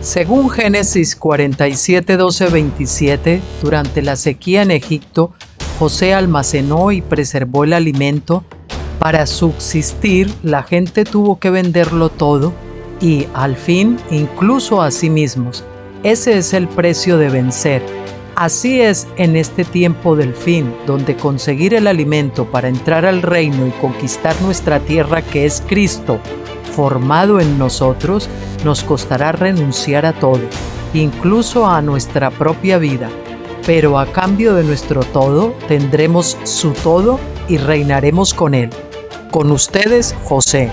Según Génesis 47, 12, 27, durante la sequía en Egipto, José almacenó y preservó el alimento. Para subsistir, la gente tuvo que venderlo todo y, al fin, incluso a sí mismos. Ese es el precio de vencer. Así es en este tiempo del fin, donde conseguir el alimento para entrar al reino y conquistar nuestra tierra, que es Cristo, formado en nosotros, nos costará renunciar a todo, incluso a nuestra propia vida. Pero a cambio de nuestro todo, tendremos su todo y reinaremos con él. Con ustedes, José.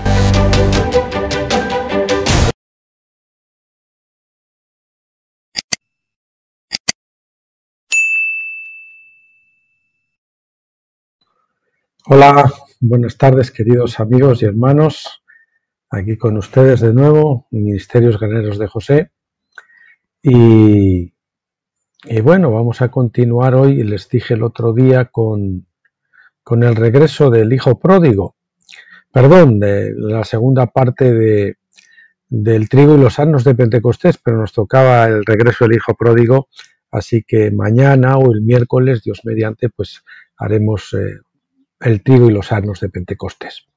Hola, buenas tardes, queridos amigos y hermanos. Aquí con ustedes de nuevo, Ministerios Graneros de José. Y bueno, vamos a continuar hoy, les dije el otro día, con el regreso del hijo pródigo. Perdón, de la segunda parte del trigo y los asnos de Pentecostés, pero nos tocaba el regreso del hijo pródigo, así que mañana o el miércoles, Dios mediante, pues haremos el trigo y los asnos de Pentecostés.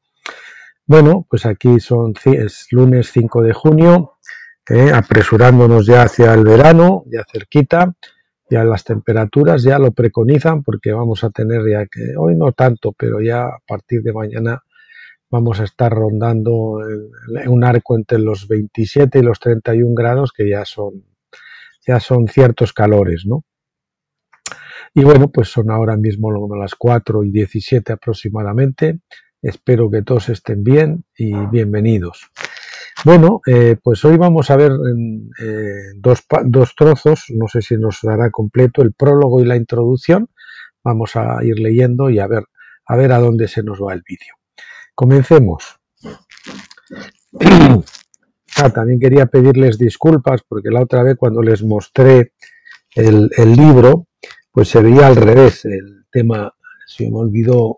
Bueno, pues aquí es lunes 5 de junio, apresurándonos ya hacia el verano, ya cerquita, ya las temperaturas ya lo preconizan, porque vamos a tener ya que, hoy no tanto, pero ya a partir de mañana vamos a estar rondando un arco entre los 27 y los 31 grados, que ya son ciertos calores, ¿no? Y bueno, pues son ahora mismo las 4:17 aproximadamente. Espero que todos estén bien y bienvenidos. Bueno, pues hoy vamos a ver dos trozos, no sé si nos dará completo, el prólogo y la introducción. Vamos a ir leyendo y a ver a dónde se nos va el vídeo. Comencemos. También quería pedirles disculpas porque la otra vez cuando les mostré el libro, pues se veía al revés. El tema, se me olvidó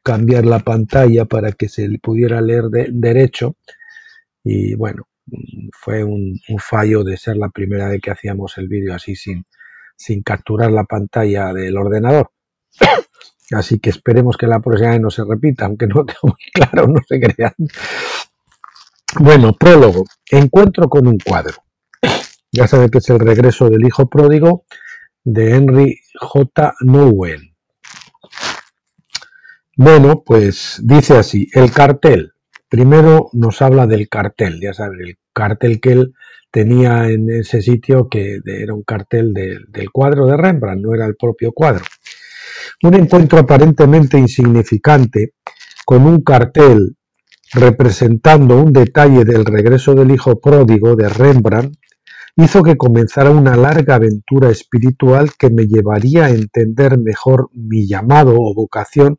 cambiar la pantalla para que se le pudiera leer derecho y bueno, fue un fallo de ser la primera vez que hacíamos el vídeo así sin capturar la pantalla del ordenador. Así que esperemos que la próxima vez no se repita, aunque no tengo muy claro, no se crean. Bueno, prólogo. Encuentro con un cuadro. Ya saben que es el regreso del hijo pródigo de Henry J. Nouwen. Bueno, pues dice así, el cartel. Primero nos habla del cartel, ya saben, el cartel que él tenía en ese sitio, que era un cartel del cuadro de Rembrandt, no era el propio cuadro. Un encuentro aparentemente insignificante con un cartel representando un detalle del regreso del hijo pródigo de Rembrandt hizo que comenzara una larga aventura espiritual que me llevaría a entender mejor mi llamado o vocación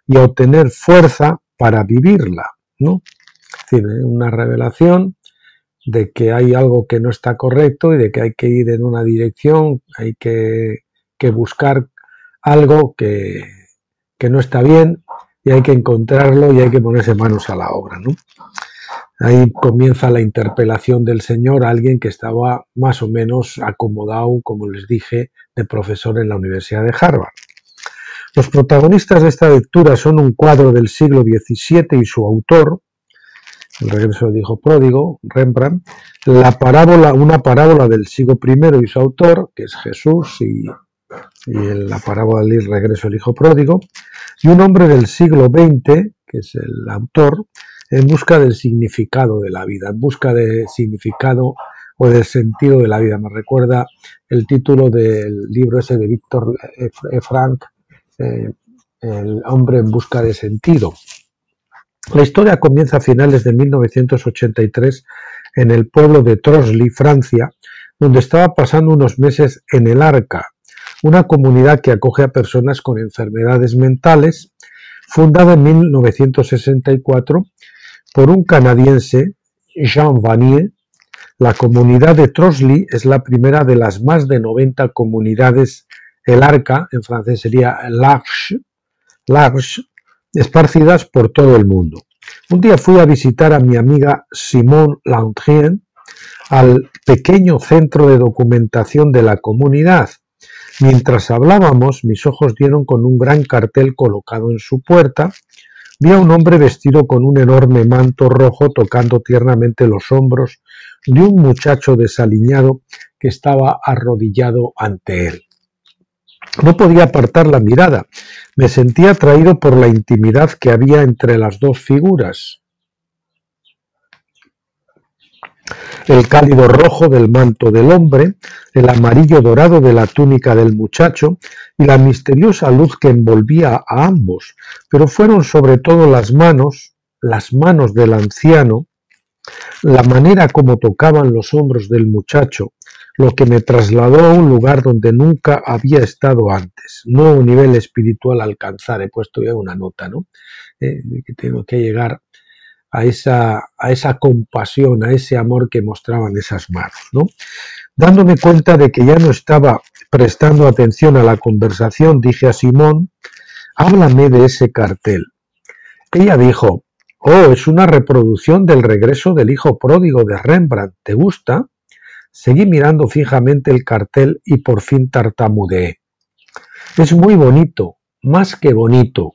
y a obtener fuerza para vivirla, ¿no? Es decir, una revelación de que hay algo que no está correcto y de que hay que ir en una dirección, hay que buscar algo que no está bien y hay que encontrarlo y hay que ponerse manos a la obra, ¿no? Ahí comienza la interpelación del Señor a alguien que estaba más o menos acomodado, como les dije, de profesor en la Universidad de Harvard. Los protagonistas de esta lectura son un cuadro del siglo XVII y su autor, el regreso del hijo pródigo, Rembrandt, una parábola del siglo I y su autor, que es Jesús, y la parábola del regreso del hijo pródigo, y un hombre del siglo XX, que es el autor, en busca del significado de la vida, en busca del significado o del sentido de la vida. Me recuerda el título del libro ese de Víctor Frank, El hombre en busca de sentido. La historia comienza a finales de 1983 en el pueblo de Trosly, Francia, donde estaba pasando unos meses en el Arca, una comunidad que acoge a personas con enfermedades mentales, fundada en 1964 por un canadiense, Jean Vanier. La comunidad de Trosly es la primera de las más de 90 comunidades, el Arca, en francés sería large, esparcidas por todo el mundo. Un día fui a visitar a mi amiga Simone Landrien, al pequeño centro de documentación de la comunidad. Mientras hablábamos, mis ojos dieron con un gran cartel colocado en su puerta. Vi a un hombre vestido con un enorme manto rojo tocando tiernamente los hombros de un muchacho desaliñado que estaba arrodillado ante él. No podía apartar la mirada. Me sentía atraído por la intimidad que había entre las dos figuras. El cálido rojo del manto del hombre, el amarillo dorado de la túnica del muchacho y la misteriosa luz que envolvía a ambos, pero fueron sobre todo las manos del anciano, la manera como tocaban los hombros del muchacho, lo que me trasladó a un lugar donde nunca había estado antes, nuevo nivel espiritual a alcanzar. He puesto ya una nota, ¿no? Que tengo que llegar a esa compasión, a ese amor que mostraban esas manos, ¿no? Dándome cuenta de que ya no estaba prestando atención a la conversación, dije a Simón: háblame de ese cartel. Ella dijo: oh, es una reproducción del Regreso del Hijo Pródigo de Rembrandt, ¿te gusta? Seguí mirando fijamente el cartel y por fin tartamudeé. Es muy bonito, más que bonito.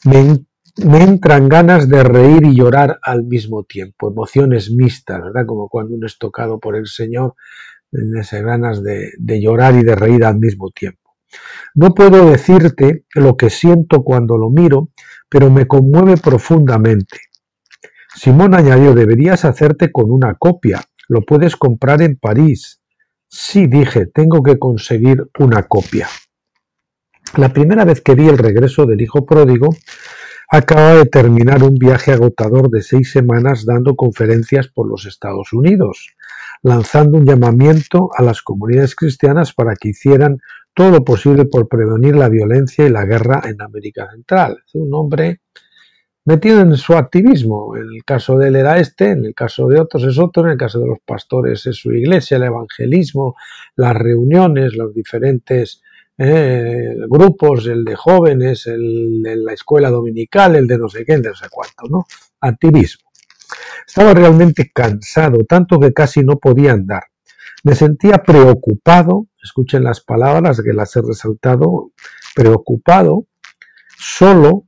Me entran ganas de reír y llorar al mismo tiempo, emociones mixtas, ¿verdad? Como cuando uno es tocado por el Señor, esas ganas de llorar y de reír al mismo tiempo. No puedo decirte lo que siento cuando lo miro, pero me conmueve profundamente. Simón añadió: deberías hacerte con una copia, lo puedes comprar en París. Sí, dije, tengo que conseguir una copia. La primera vez que vi El Regreso del Hijo Pródigo, acaba de terminar un viaje agotador de 6 semanas dando conferencias por los Estados Unidos, lanzando un llamamiento a las comunidades cristianas para que hicieran todo lo posible por prevenir la violencia y la guerra en América Central. Es un hombre metido en su activismo. En el caso de él era este, en el caso de otros es otro, en el caso de los pastores es su iglesia, el evangelismo, las reuniones, los diferentes grupos, el de jóvenes, el de la escuela dominical, el de no sé qué, el de no sé cuánto, ¿no? Activismo. Estaba realmente cansado, tanto que casi no podía andar. Me sentía preocupado, escuchen las palabras que las he resaltado, preocupado, solo,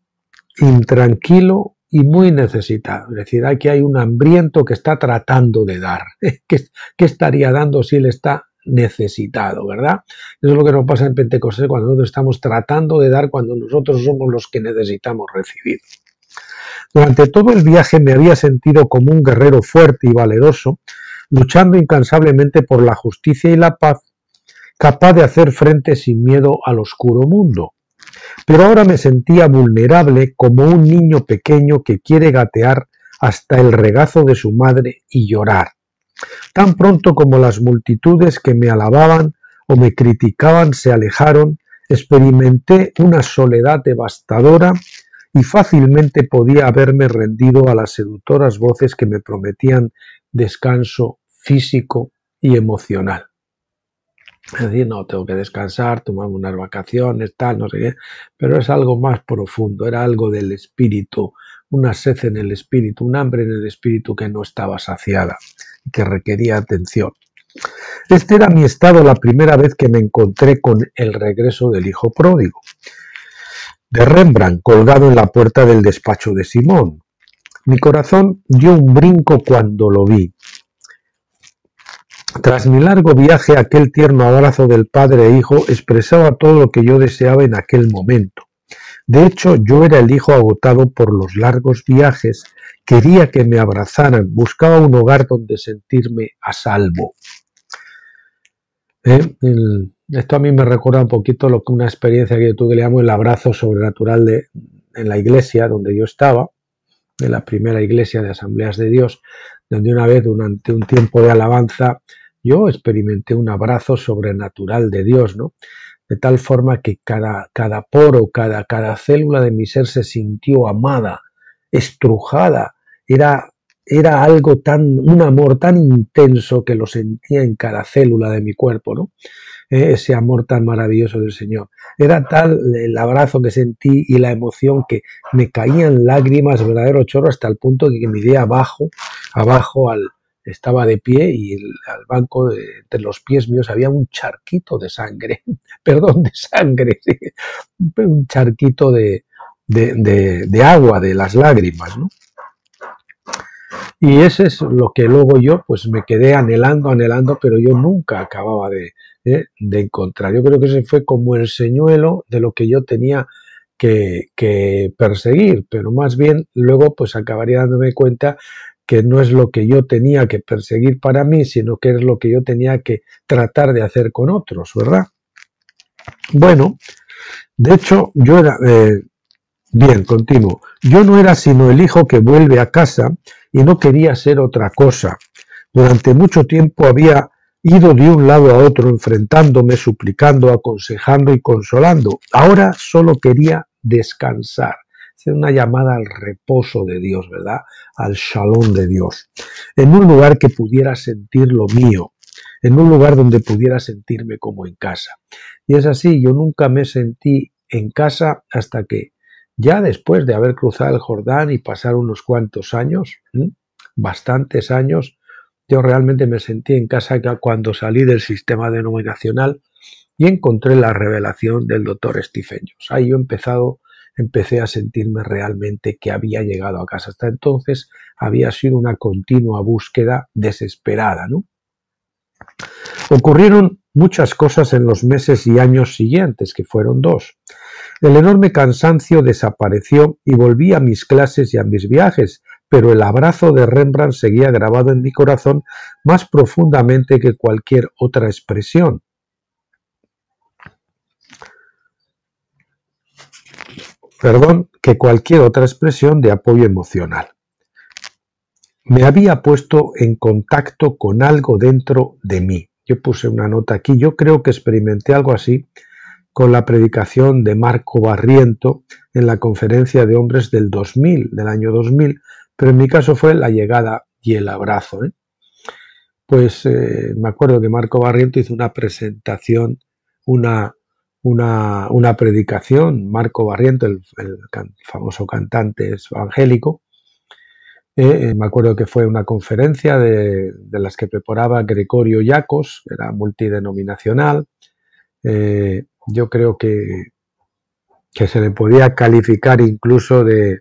intranquilo y muy necesitado. Es decir, aquí hay un hambriento que está tratando de dar. ¿Qué estaría dando si él está necesitado, verdad? Eso es lo que nos pasa en Pentecostés cuando nosotros estamos tratando de dar cuando nosotros somos los que necesitamos recibir. Durante todo el viaje me había sentido como un guerrero fuerte y valeroso, luchando incansablemente por la justicia y la paz, capaz de hacer frente sin miedo al oscuro mundo. Pero ahora me sentía vulnerable como un niño pequeño que quiere gatear hasta el regazo de su madre y llorar. Tan pronto como las multitudes que me alababan o me criticaban se alejaron, experimenté una soledad devastadora y fácilmente podía haberme rendido a las seductoras voces que me prometían descanso físico y emocional. Es decir, no, tengo que descansar, tomarme unas vacaciones, tal, no sé qué, pero es algo más profundo, era algo del espíritu, una sed en el espíritu, un hambre en el espíritu que no estaba saciada y que requería atención. Este era mi estado la primera vez que me encontré con El Regreso del Hijo Pródigo, de Rembrandt, colgado en la puerta del despacho de Simón. Mi corazón dio un brinco cuando lo vi. Tras mi largo viaje, aquel tierno abrazo del padre e hijo expresaba todo lo que yo deseaba en aquel momento. De hecho, yo era el hijo agotado por los largos viajes, quería que me abrazaran, buscaba un hogar donde sentirme a salvo. Esto a mí me recuerda un poquito una experiencia que yo tuve, que le llamo el abrazo sobrenatural en la iglesia donde yo estaba, de la primera iglesia de Asambleas de Dios, donde una vez durante un tiempo de alabanza yo experimenté un abrazo sobrenatural de Dios, ¿no? De tal forma que cada poro, cada célula de mi ser se sintió amada, estrujada. Era algo un amor tan intenso que lo sentía en cada célula de mi cuerpo, ¿no? Ese amor tan maravilloso del Señor. Era tal el abrazo que sentí y la emoción que me caían lágrimas, verdadero chorro, hasta el punto que me di abajo estaba de pie y al banco entre los pies míos había un charquito de sangre, perdón, de sangre, sí, un charquito de agua, de las lágrimas, ¿no? Y ese es lo que luego yo pues me quedé anhelando, pero yo nunca acababa de encontrar. Yo creo que ese fue como el señuelo de lo que yo tenía que perseguir, pero más bien luego pues acabaría dándome cuenta que no es lo que yo tenía que perseguir para mí, sino que es lo que yo tenía que tratar de hacer con otros, ¿verdad? Bueno, de hecho, yo era... bien, continúo. Yo no era sino el hijo que vuelve a casa y no quería ser otra cosa. Durante mucho tiempo había ido de un lado a otro, enfrentándome, suplicando, aconsejando y consolando. Ahora solo quería descansar. Hacer una llamada al reposo de Dios, ¿verdad? Al shalom de Dios. En un lugar que pudiera sentir lo mío. En un lugar donde pudiera sentirme como en casa. Y es así, yo nunca me sentí en casa hasta que ya después de haber cruzado el Jordán y pasar unos cuantos años, bastantes años, yo realmente me sentí en casa cuando salí del sistema denominacional y encontré la revelación del doctor Stephen Jones. Ahí yo empecé a sentirme realmente que había llegado a casa. Hasta entonces había sido una continua búsqueda desesperada, ¿no? Ocurrieron muchas cosas en los meses y años siguientes, que fueron 2. El enorme cansancio desapareció y volví a mis clases y a mis viajes, pero el abrazo de Rembrandt seguía grabado en mi corazón más profundamente que cualquier otra expresión. Que cualquier otra expresión de apoyo emocional. Me había puesto en contacto con algo dentro de mí. Yo puse una nota aquí. Yo creo que experimenté algo así con la predicación de Marco Barriento en la conferencia de hombres del año 2000, pero en mi caso fue la llegada y el abrazo. Pues me acuerdo que Marco Barriento hizo una presentación, una predicación, Marco Barriento, el famoso cantante evangélico. Me acuerdo que fue una conferencia de las que preparaba Gregorio Yacos, era multidenominacional. Yo creo que se le podía calificar incluso de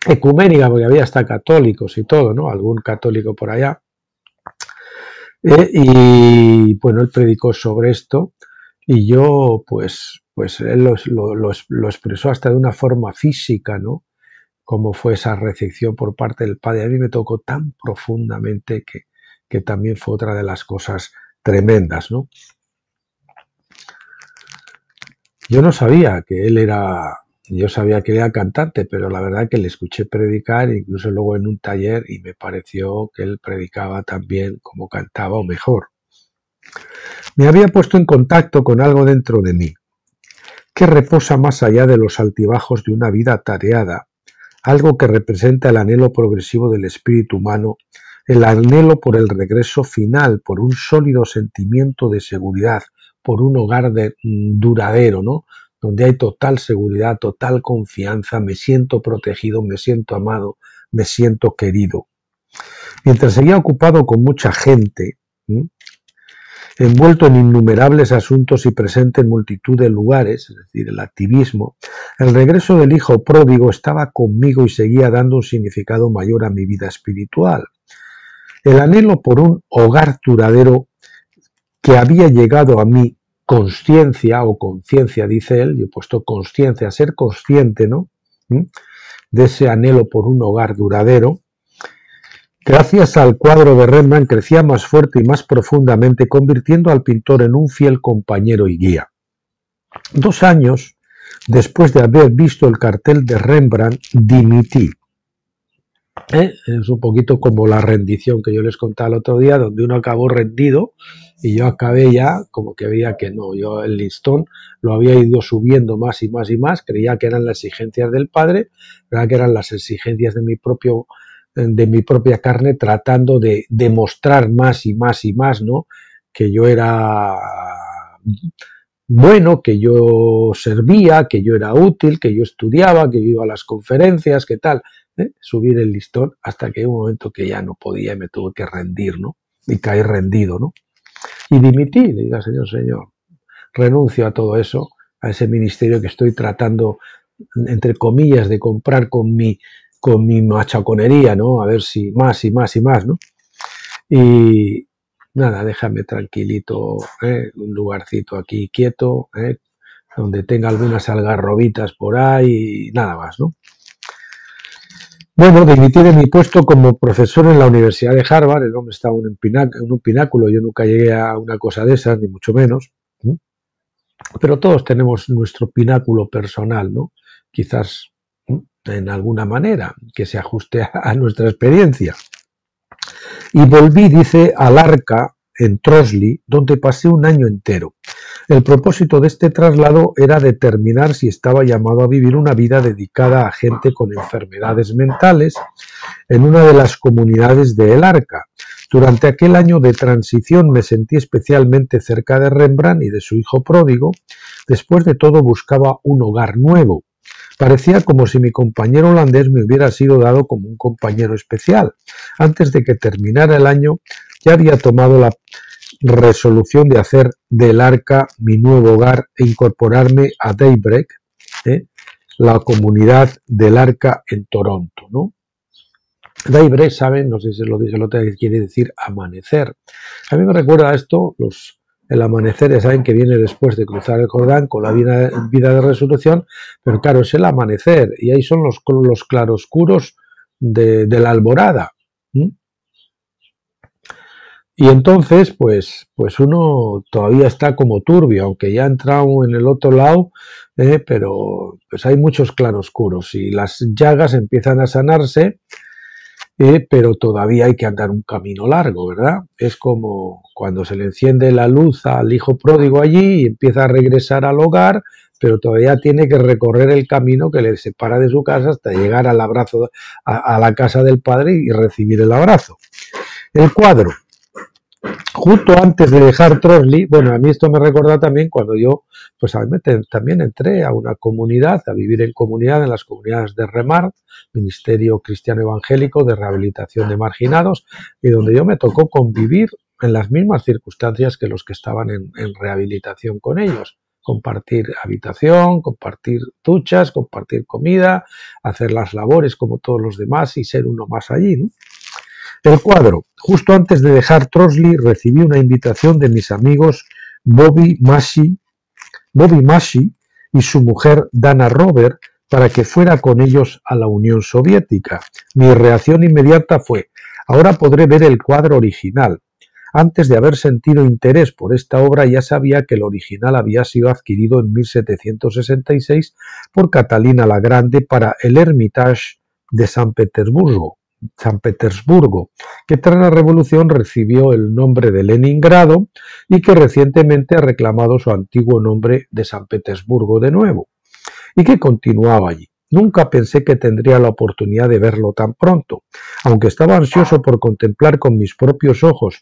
ecuménica, porque había hasta católicos y todo, ¿no? Algún católico por allá. Y bueno, él predicó sobre esto y yo, pues él lo expresó hasta de una forma física, ¿no? Cómo fue esa recepción por parte del Padre. A mí me tocó tan profundamente que también fue otra de las cosas tremendas, ¿no? Yo no sabía que él era, yo sabía que era cantante, pero la verdad que le escuché predicar, incluso luego en un taller, y me pareció que él predicaba también como cantaba o mejor. Me había puesto en contacto con algo dentro de mí, que reposa más allá de los altibajos de una vida atareada, algo que representa el anhelo progresivo del espíritu humano, el anhelo por el regreso final, por un sólido sentimiento de seguridad, por un hogar duradero, ¿no? Donde hay total seguridad, total confianza, me siento protegido, me siento amado, me siento querido. Mientras seguía ocupado con mucha gente, envuelto en innumerables asuntos y presente en multitud de lugares, es decir, el activismo, el regreso del hijo pródigo estaba conmigo y seguía dando un significado mayor a mi vida espiritual. El anhelo por un hogar duradero que había llegado a mi consciencia o conciencia, dice él, yo he puesto consciencia, ser consciente, ¿no? De ese anhelo por un hogar duradero, gracias al cuadro de Rembrandt crecía más fuerte y más profundamente, convirtiendo al pintor en un fiel compañero y guía. 2 años después de haber visto el cartel de Rembrandt, dimití. Es un poquito como la rendición que yo les contaba el otro día, donde uno acabó rendido y yo acabé ya como que veía que no, yo el listón lo había ido subiendo más y más y más, creía que eran las exigencias del padre, creía que eran las exigencias de mi propia carne, tratando de demostrar más y más y más, ¿no? Que yo era bueno, que yo servía, que yo era útil, que yo estudiaba, que yo iba a las conferencias, que tal. subir el listón, hasta que hay un momento que ya no podía y me tuve que rendir, ¿no? Y caí rendido, ¿no? Y dimití, le diga, señor, renuncio a todo eso, a ese ministerio que estoy tratando, entre comillas, de comprar con mi machaconería, ¿no? A ver si más y más y más, ¿no? Y nada, déjame tranquilito, un lugarcito aquí quieto, donde tenga algunas algarrobitas por ahí y nada más, ¿no? Bueno, dimití de mi puesto como profesor en la Universidad de Harvard. El hombre estaba en un pináculo, yo nunca llegué a una cosa de esas, ni mucho menos, ¿no? Pero todos tenemos nuestro pináculo personal, ¿no? Quizás, ¿no?, en alguna manera que se ajuste a nuestra experiencia. Y volví, dice, al Arca, en Trosley, donde pasé un año entero. El propósito de este traslado era determinar si estaba llamado a vivir una vida dedicada a gente con enfermedades mentales en una de las comunidades de El Arca. Durante aquel año de transición me sentí especialmente cerca de Rembrandt y de su hijo pródigo. Después de todo buscaba un hogar nuevo. Parecía como si mi compañero holandés me hubiera sido dado como un compañero especial. Antes de que terminara el año ya había tomado la resolución de hacer del Arca mi nuevo hogar e incorporarme a Daybreak, la comunidad del Arca en Toronto, ¿no? Daybreak, saben, no sé si lo dije, lo que quiere decir amanecer. A mí me recuerda a esto, el amanecer, ya saben que viene después de cruzar el Jordán con la vida de resurrección, pero claro, es el amanecer y ahí son los claroscuros de la alborada. Y entonces, pues uno todavía está como turbio, aunque ya ha entrado en el otro lado, pero pues hay muchos claroscuros y las llagas empiezan a sanarse, pero todavía hay que andar un camino largo, ¿verdad? Es como cuando se le enciende la luz al hijo pródigo allí y empieza a regresar al hogar, pero todavía tiene que recorrer el camino que le separa de su casa hasta llegar al abrazo, a la casa del padre y recibir el abrazo. El cuadro. Justo antes de dejar Trosley, bueno, a mí esto me recuerda también cuando yo, pues también entré a una comunidad, a vivir en comunidad, en las comunidades de REMAR, Ministerio Cristiano Evangélico de Rehabilitación de Marginados, y donde yo me tocó convivir en las mismas circunstancias que los que estaban en rehabilitación con ellos. Compartir habitación, compartir duchas, compartir comida, hacer las labores como todos los demás y ser uno más allí, ¿no? El cuadro. Justo antes de dejar Trosley recibí una invitación de mis amigos Bobby Massey y su mujer Dana Robert para que fuera con ellos a la Unión Soviética. Mi reacción inmediata fue: ahora podré ver el cuadro original. Antes de haber sentido interés por esta obra ya sabía que el original había sido adquirido en 1766 por Catalina la Grande para el Hermitage de San Petersburgo, que tras la revolución recibió el nombre de Leningrado y que recientemente ha reclamado su antiguo nombre de San Petersburgo de nuevo, y que continuaba allí. Nunca pensé que tendría la oportunidad de verlo tan pronto, aunque estaba ansioso por contemplar con mis propios ojos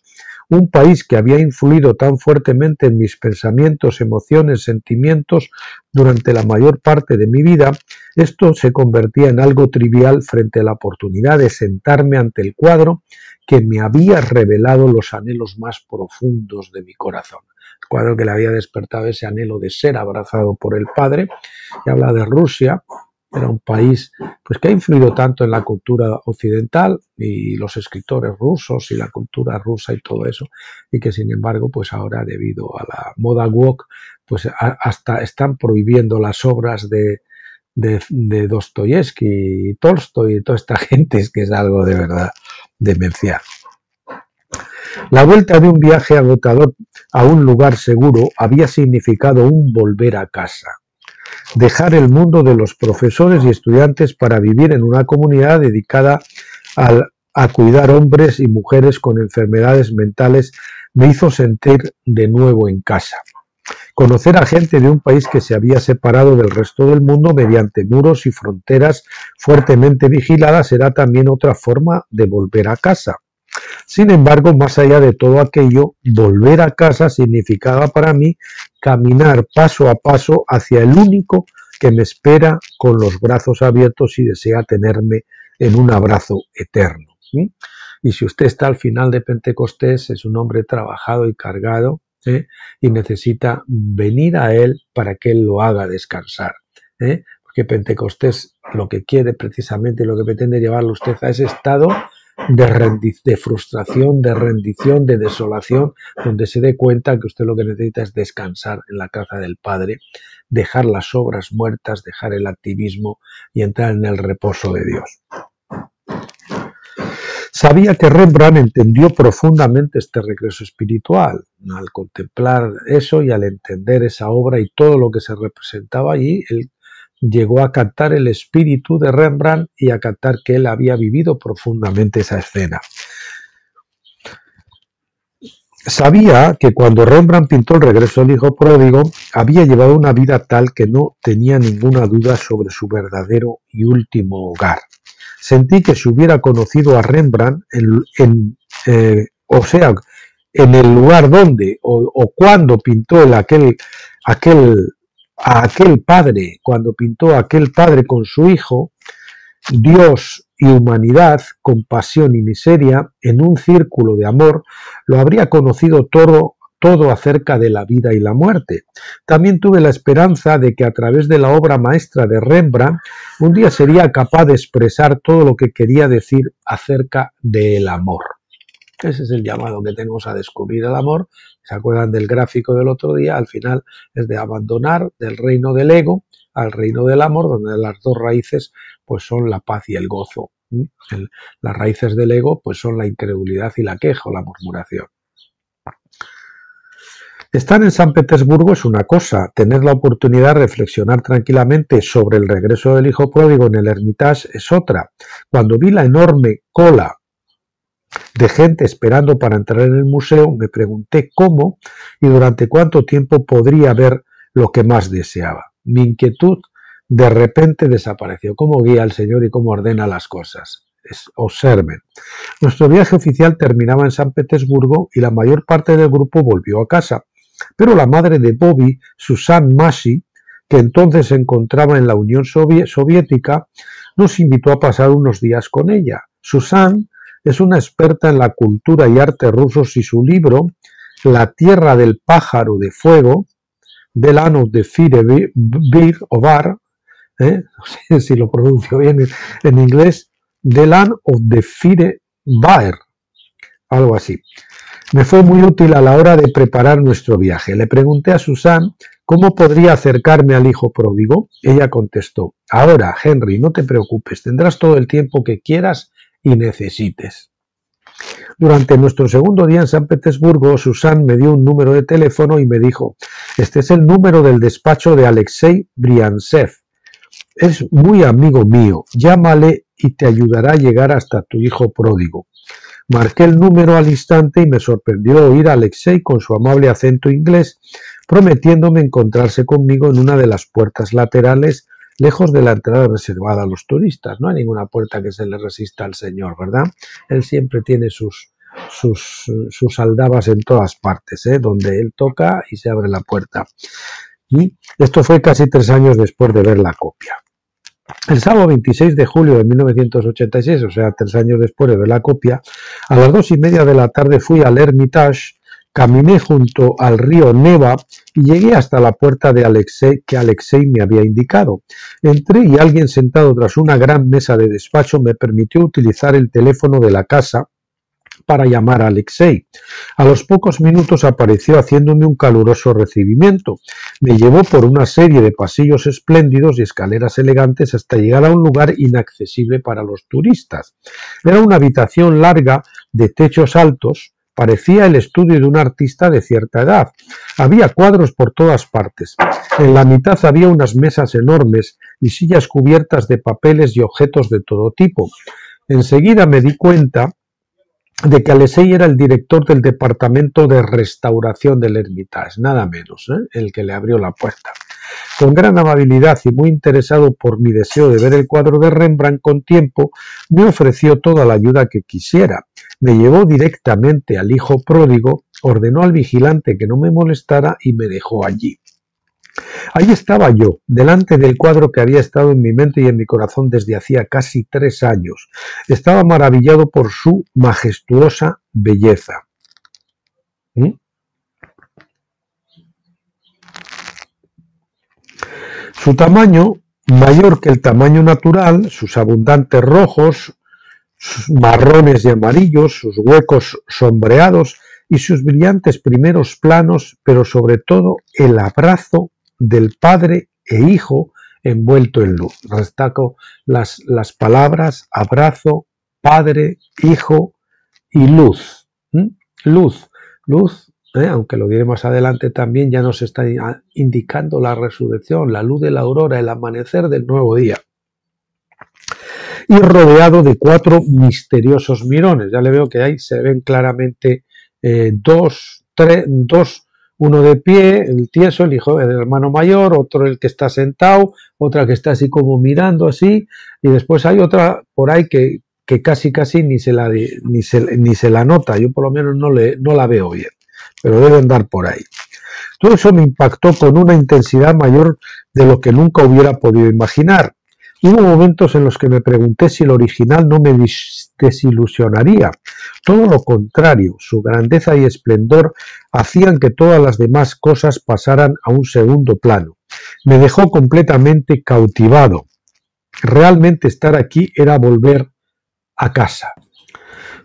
un país que había influido tan fuertemente en mis pensamientos, emociones, sentimientos durante la mayor parte de mi vida. Esto se convertía en algo trivial frente a la oportunidad de sentarme ante el cuadro que me había revelado los anhelos más profundos de mi corazón. El cuadro que le había despertado ese anhelo de ser abrazado por el Padre, y habla de Rusia. Era un país pues que ha influido tanto en la cultura occidental y los escritores rusos y la cultura rusa y todo eso, y que sin embargo pues ahora, debido a la moda woke, pues hasta están prohibiendo las obras de Dostoyevsky y Tolstoy y toda esta gente. Es que es algo de verdad demencial. La vuelta de un viaje agotador a un lugar seguro había significado un volver a casa. Dejar el mundo de los profesores y estudiantes para vivir en una comunidad dedicada a cuidar hombres y mujeres con enfermedades mentales me hizo sentir de nuevo en casa. Conocer a gente de un país que se había separado del resto del mundo mediante muros y fronteras fuertemente vigiladas era también otra forma de volver a casa. Sin embargo, más allá de todo aquello, volver a casa significaba para mí caminar paso a paso hacia el único que me espera con los brazos abiertos y desea tenerme en un abrazo eterno. ¿Sí? Y si usted está al final de Pentecostés, es un hombre trabajado y cargado, y necesita venir a él para que él lo haga descansar. Porque Pentecostés lo que quiere precisamente, lo que pretende llevarlo usted a ese estado de frustración, de rendición, de desolación, donde se dé cuenta que usted lo que necesita es descansar en la casa del Padre, dejar las obras muertas, dejar el activismo y entrar en el reposo de Dios. Sabía que Rembrandt entendió profundamente este regreso espiritual. Al contemplar eso y al entender esa obra y todo lo que se representaba allí, él llegó a captar el espíritu de Rembrandt y a captar que él había vivido profundamente esa escena. Sabía que cuando Rembrandt pintó el regreso del hijo pródigo, había llevado una vida tal que no tenía ninguna duda sobre su verdadero y último hogar. Sentí que si hubiera conocido a Rembrandt, en el lugar donde o cuando pintó aquel padre, cuando pintó a aquel padre con su hijo, Dios y humanidad, compasión y miseria, en un círculo de amor, lo habría conocido todo acerca de la vida y la muerte. También tuve la esperanza de que a través de la obra maestra de Rembrandt, un día sería capaz de expresar todo lo que quería decir acerca del amor. Ese es el llamado que tenemos a descubrir el amor. ¿Se acuerdan del gráfico del otro día? Al final es de abandonar del reino del ego al reino del amor, donde las dos raíces pues son la paz y el gozo. Las raíces del ego pues son la incredulidad y la queja o la murmuración. Estar en San Petersburgo es una cosa, tener la oportunidad de reflexionar tranquilamente sobre el regreso del hijo pródigo en el Hermitage es otra. Cuando vi la enorme cola de gente esperando para entrar en el museo, me pregunté cómo y durante cuánto tiempo podría ver lo que más deseaba. Mi inquietud de repente desapareció. ¿Cómo guía al Señor y cómo ordena las cosas? Observen. Nuestro viaje oficial terminaba en San Petersburgo y la mayor parte del grupo volvió a casa. Pero la madre de Bobby, Susan Massey, que entonces se encontraba en la Unión Soviética, nos invitó a pasar unos días con ella. Susan es una experta en la cultura y arte rusos y su libro La tierra del pájaro de fuego, The Land of the Fire Bear, o Bar, no sé si lo pronuncio bien en inglés, The Land of the Fire Bear, algo así. Me fue muy útil a la hora de preparar nuestro viaje. Le pregunté a Susan cómo podría acercarme al hijo pródigo. Ella contestó: ahora, Henry, no te preocupes, tendrás todo el tiempo que quieras y necesites. Durante nuestro segundo día en San Petersburgo, Susan me dio un número de teléfono y me dijo: este es el número del despacho de Alexei Briantsev. Es muy amigo mío, llámale y te ayudará a llegar hasta tu hijo pródigo. Marqué el número al instante y me sorprendió oír a Alexei con su amable acento inglés, prometiéndome encontrarse conmigo en una de las puertas laterales, lejos de la entrada reservada a los turistas. No hay ninguna puerta que se le resista al Señor, ¿verdad? Él siempre tiene sus aldabas en todas partes, donde él toca y se abre la puerta. Y esto fue casi 3 años después de ver la copia. El sábado 26 de julio de 1986, o sea, 3 años después de ver la copia, a las 2:30 de la tarde fui al Hermitage, caminé junto al río Neva y llegué hasta la puerta de Alexei me había indicado. Entré y alguien sentado tras una gran mesa de despacho me permitió utilizar el teléfono de la casa para llamar a Alexei. A los pocos minutos apareció haciéndome un caluroso recibimiento. Me llevó por una serie de pasillos espléndidos y escaleras elegantes hasta llegar a un lugar inaccesible para los turistas. Era una habitación larga de techos altos. Parecía el estudio de un artista de cierta edad. Había cuadros por todas partes. En la mitad había unas mesas enormes y sillas cubiertas de papeles y objetos de todo tipo. Enseguida me di cuenta de que Alexei era el director del departamento de restauración del Hermitage, nada menos, el que le abrió la puerta. Con gran amabilidad y muy interesado por mi deseo de ver el cuadro de Rembrandt con tiempo, me ofreció toda la ayuda que quisiera. Me llevó directamente al hijo pródigo, ordenó al vigilante que no me molestara y me dejó allí. Ahí estaba yo, delante del cuadro que había estado en mi mente y en mi corazón desde hacía casi 3 años. Estaba maravillado por su majestuosa belleza. ¿Mm? Su tamaño, mayor que el tamaño natural, sus abundantes rojos, sus marrones y amarillos, sus huecos sombreados y sus brillantes primeros planos, pero sobre todo el abrazo del padre e hijo envuelto en luz. Destaco las palabras abrazo, padre, hijo y luz. ¿Mm? Luz, luz, aunque lo diré más adelante también, ya nos está indicando la resurrección, la luz de la aurora, el amanecer del nuevo día. Y rodeado de 4 misteriosos mirones. Ya le veo que ahí se ven claramente dos, uno de pie, el tieso, el hijo, el hermano mayor, otro el que está sentado, otra que está así como mirando así, y después hay otra por ahí que casi ni se la nota. Yo por lo menos no la veo bien, pero debe andar por ahí. Todo eso me impactó con una intensidad mayor de lo que nunca hubiera podido imaginar. Hubo momentos en los que me pregunté si el original no me desilusionaría. Todo lo contrario, su grandeza y esplendor hacían que todas las demás cosas pasaran a un segundo plano. Me dejó completamente cautivado. Realmente estar aquí era volver a casa.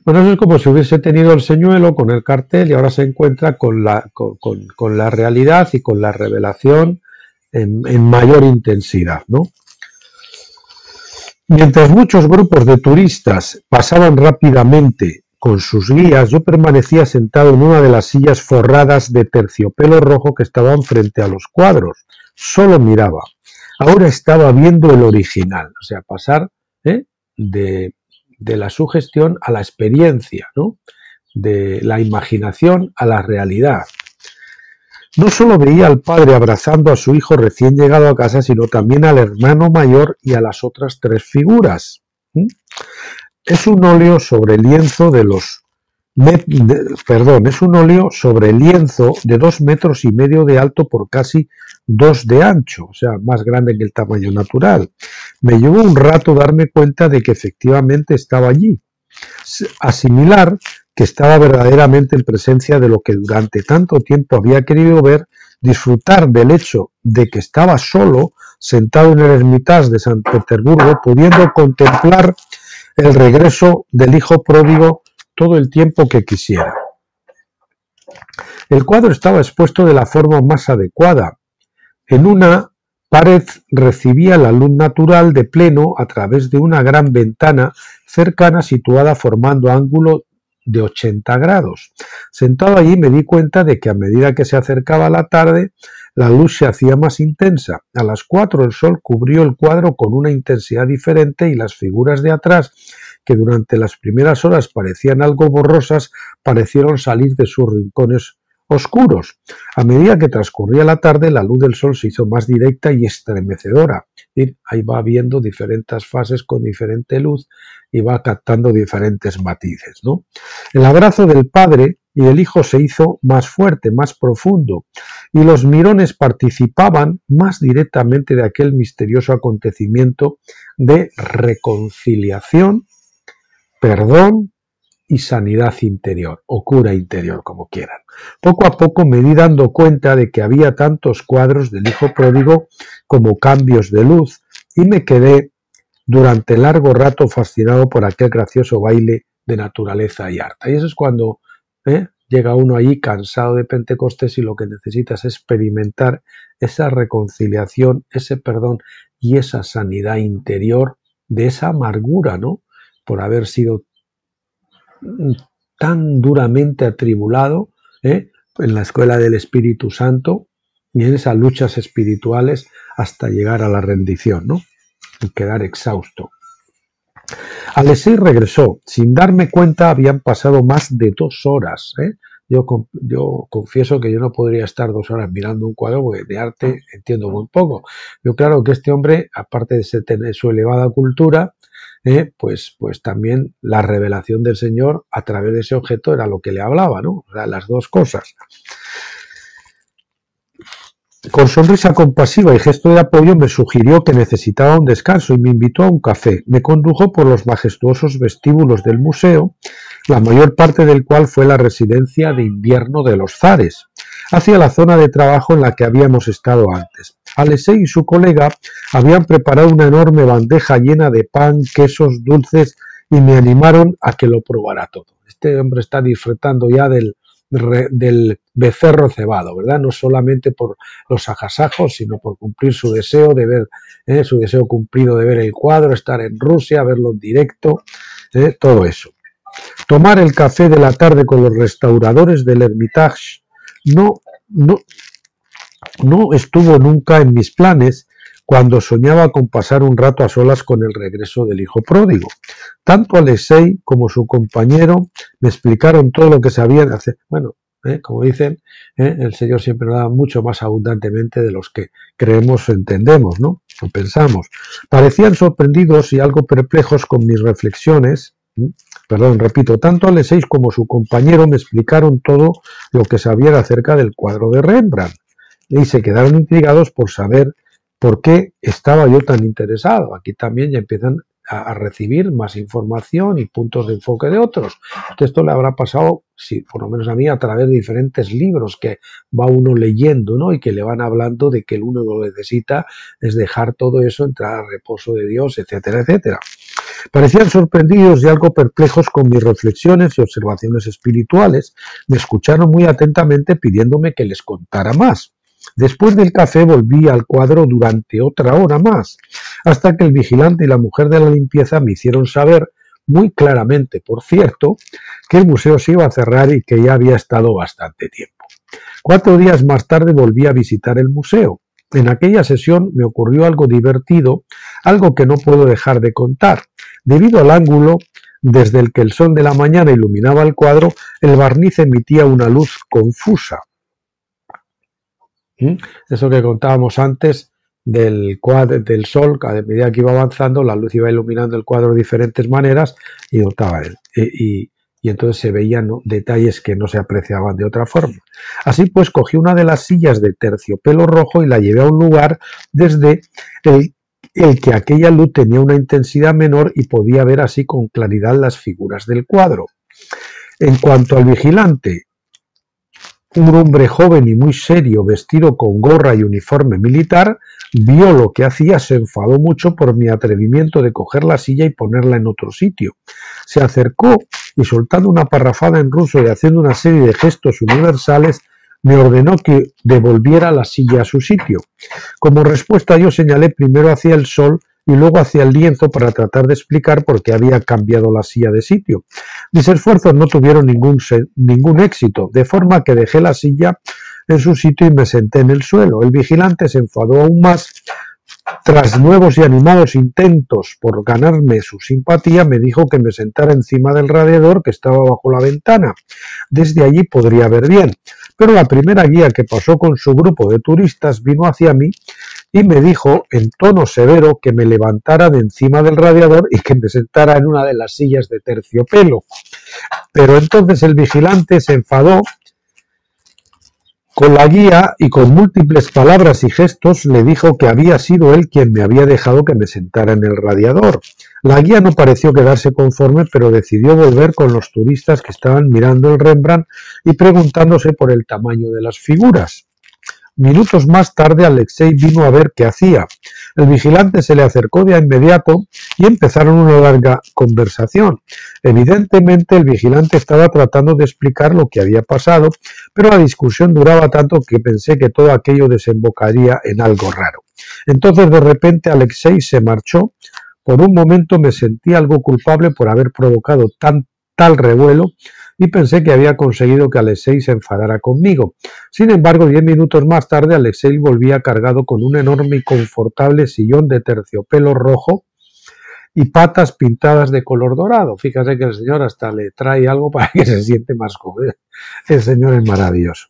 Bueno, eso es como si hubiese tenido el señuelo con el cartel y ahora se encuentra con la realidad y con la revelación en mayor intensidad, ¿no? Mientras muchos grupos de turistas pasaban rápidamente con sus guías, yo permanecía sentado en una de las sillas forradas de terciopelo rojo que estaban frente a los cuadros. Solo miraba. Ahora estaba viendo el original, o sea, pasar de la sugestión a la experiencia, ¿no? De la imaginación a la realidad. No solo veía al padre abrazando a su hijo recién llegado a casa, sino también al hermano mayor y a las otras 3 figuras. Es un óleo sobre lienzo de es un óleo sobre lienzo de 2,5 metros de alto por casi 2 de ancho, o sea, más grande que el tamaño natural. Me llevó un rato darme cuenta de que efectivamente estaba allí. Asimilar que estaba verdaderamente en presencia de lo que durante tanto tiempo había querido ver, disfrutar del hecho de que estaba solo, sentado en el Hermitage de San Petersburgo, pudiendo contemplar el regreso del hijo pródigo todo el tiempo que quisiera. El cuadro estaba expuesto de la forma más adecuada. En una pared recibía la luz natural de pleno a través de una gran ventana cercana situada formando ángulo de 80 grados. Sentado allí me di cuenta de que a medida que se acercaba la tarde, la luz se hacía más intensa. A las 4 el sol cubrió el cuadro con una intensidad diferente y las figuras de atrás, que durante las primeras horas parecían algo borrosas, parecieron salir de sus rincones oscuros. A medida que transcurría la tarde, la luz del sol se hizo más directa y estremecedora. Y ahí va viendo diferentes fases con diferente luz y va captando diferentes matices, ¿no? El abrazo del padre y del hijo se hizo más fuerte, más profundo, y los mirones participaban más directamente de aquel misterioso acontecimiento de reconciliación, perdón y sanidad interior, o cura interior, como quieran. Poco a poco me di dando cuenta de que había tantos cuadros del hijo pródigo como cambios de luz, y me quedé durante largo rato fascinado por aquel gracioso baile de naturaleza y arte. Y eso es cuando llega uno allí cansado de Pentecostés y lo que necesita es experimentar esa reconciliación, ese perdón y esa sanidad interior de esa amargura, ¿no? Por haber sido tan duramente atribulado en la escuela del Espíritu Santo y en esas luchas espirituales hasta llegar a la rendición, ¿no? Y quedar exhausto. Alexei regresó. Sin darme cuenta habían pasado más de 2 horas. Yo confieso que yo no podría estar 2 horas mirando un cuadro porque de arte entiendo muy poco. Yo claro que este hombre, aparte de tener su elevada cultura, pues también la revelación del Señor a través de ese objeto era lo que le hablaba, ¿no? O sea, las dos cosas. Con sonrisa compasiva y gesto de apoyo me sugirió que necesitaba un descanso y me invitó a un café. Me condujo por los majestuosos vestíbulos del museo, la mayor parte del cual fue la residencia de invierno de los zares, hacia la zona de trabajo en la que habíamos estado antes. Alexei y su colega habían preparado una enorme bandeja llena de pan, quesos, dulces y me animaron a que lo probara todo. Este hombre está disfrutando ya del becerro cebado, ¿verdad? No solamente por los agasajos, sino por cumplir su deseo de ver, su deseo cumplido de ver el cuadro, estar en Rusia, verlo en directo, todo eso. Tomar el café de la tarde con los restauradores del Hermitage no estuvo nunca en mis planes cuando soñaba con pasar un rato a solas con el regreso del hijo pródigo. Tanto Alexei como su compañero me explicaron todo lo que sabían hacer. Bueno, como dicen, el Señor siempre nos da mucho más abundantemente de los que creemos o entendemos, ¿no? O pensamos. Parecían sorprendidos y algo perplejos con mis reflexiones. Perdón, repito, tanto Alexei como su compañero me explicaron todo lo que sabían acerca del cuadro de Rembrandt y se quedaron intrigados por saber por qué estaba yo tan interesado. Aquí también ya empiezan a recibir más información y puntos de enfoque de otros. Esto le habrá pasado, sí, por lo menos a mí, a través de diferentes libros que va uno leyendo, ¿no? Y que le van hablando de que el uno lo necesita es dejar todo eso, entrar al reposo de Dios, etcétera, etcétera. Parecían sorprendidos y algo perplejos con mis reflexiones y observaciones espirituales. Me escucharon muy atentamente pidiéndome que les contara más. Después del café volví al cuadro durante otra hora más, hasta que el vigilante y la mujer de la limpieza me hicieron saber, muy claramente, por cierto, que el museo se iba a cerrar y que ya había estado bastante tiempo. 4 días más tarde volví a visitar el museo. En aquella sesión me ocurrió algo divertido, algo que no puedo dejar de contar. Debido al ángulo desde el que el sol de la mañana iluminaba el cuadro, el barniz emitía una luz confusa. Eso que contábamos antes del sol, a medida que iba avanzando, la luz iba iluminando el cuadro de diferentes maneras y notaba él. Y entonces se veían, ¿no?, detalles que no se apreciaban de otra forma. Así pues, cogí una de las sillas de terciopelo rojo y la llevé a un lugar desde el que aquella luz tenía una intensidad menor y podía ver así con claridad las figuras del cuadro. En cuanto al vigilante, un hombre joven y muy serio, vestido con gorra y uniforme militar, vio lo que hacía, se enfadó mucho por mi atrevimiento de coger la silla y ponerla en otro sitio. Se acercó y, soltando una parrafada en ruso y haciendo una serie de gestos universales, me ordenó que devolviera la silla a su sitio. Como respuesta, yo señalé primero hacia el sol y luego hacia el lienzo para tratar de explicar por qué había cambiado la silla de sitio. Mis esfuerzos no tuvieron ningún éxito, de forma que dejé la silla en su sitio y me senté en el suelo. El vigilante se enfadó aún más. Tras nuevos y animados intentos por ganarme su simpatía, me dijo que me sentara encima del radiador que estaba bajo la ventana. Desde allí podría ver bien. Pero la primera guía que pasó con su grupo de turistas vino hacia mí y me dijo en tono severo que me levantara de encima del radiador y que me sentara en una de las sillas de terciopelo. Pero entonces el vigilante se enfadó con la guía y con múltiples palabras y gestos le dijo que había sido él quien me había dejado que me sentara en el radiador. La guía no pareció quedarse conforme, pero decidió volver con los turistas que estaban mirando el Rembrandt y preguntándose por el tamaño de las figuras. Minutos más tarde, Alexei vino a ver qué hacía. El vigilante se le acercó de inmediato y empezaron una larga conversación. Evidentemente, el vigilante estaba tratando de explicar lo que había pasado, pero la discusión duraba tanto que pensé que todo aquello desembocaría en algo raro. Entonces, de repente, Alexei se marchó. Por un momento me sentí algo culpable por haber provocado tal revuelo y pensé que había conseguido que Alexei se enfadara conmigo. Sin embargo, 10 minutos más tarde, Alexei volvía cargado con un enorme y confortable sillón de terciopelo rojo y patas pintadas de color dorado. Fíjate que el señor hasta le trae algo para que se siente más cómodo. El señor es maravilloso.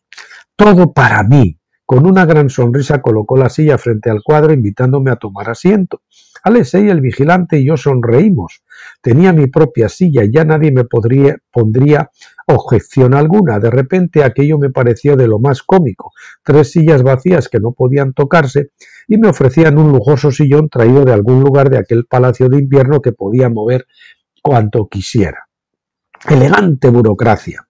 Todo para mí. Con una gran sonrisa colocó la silla frente al cuadro, invitándome a tomar asiento. Alexei, el vigilante y yo sonreímos. Tenía mi propia silla y ya nadie me pondría objeción alguna. De repente aquello me pareció de lo más cómico. 3 sillas vacías que no podían tocarse y me ofrecían un lujoso sillón traído de algún lugar de aquel palacio de invierno que podía mover cuanto quisiera. Elegante burocracia.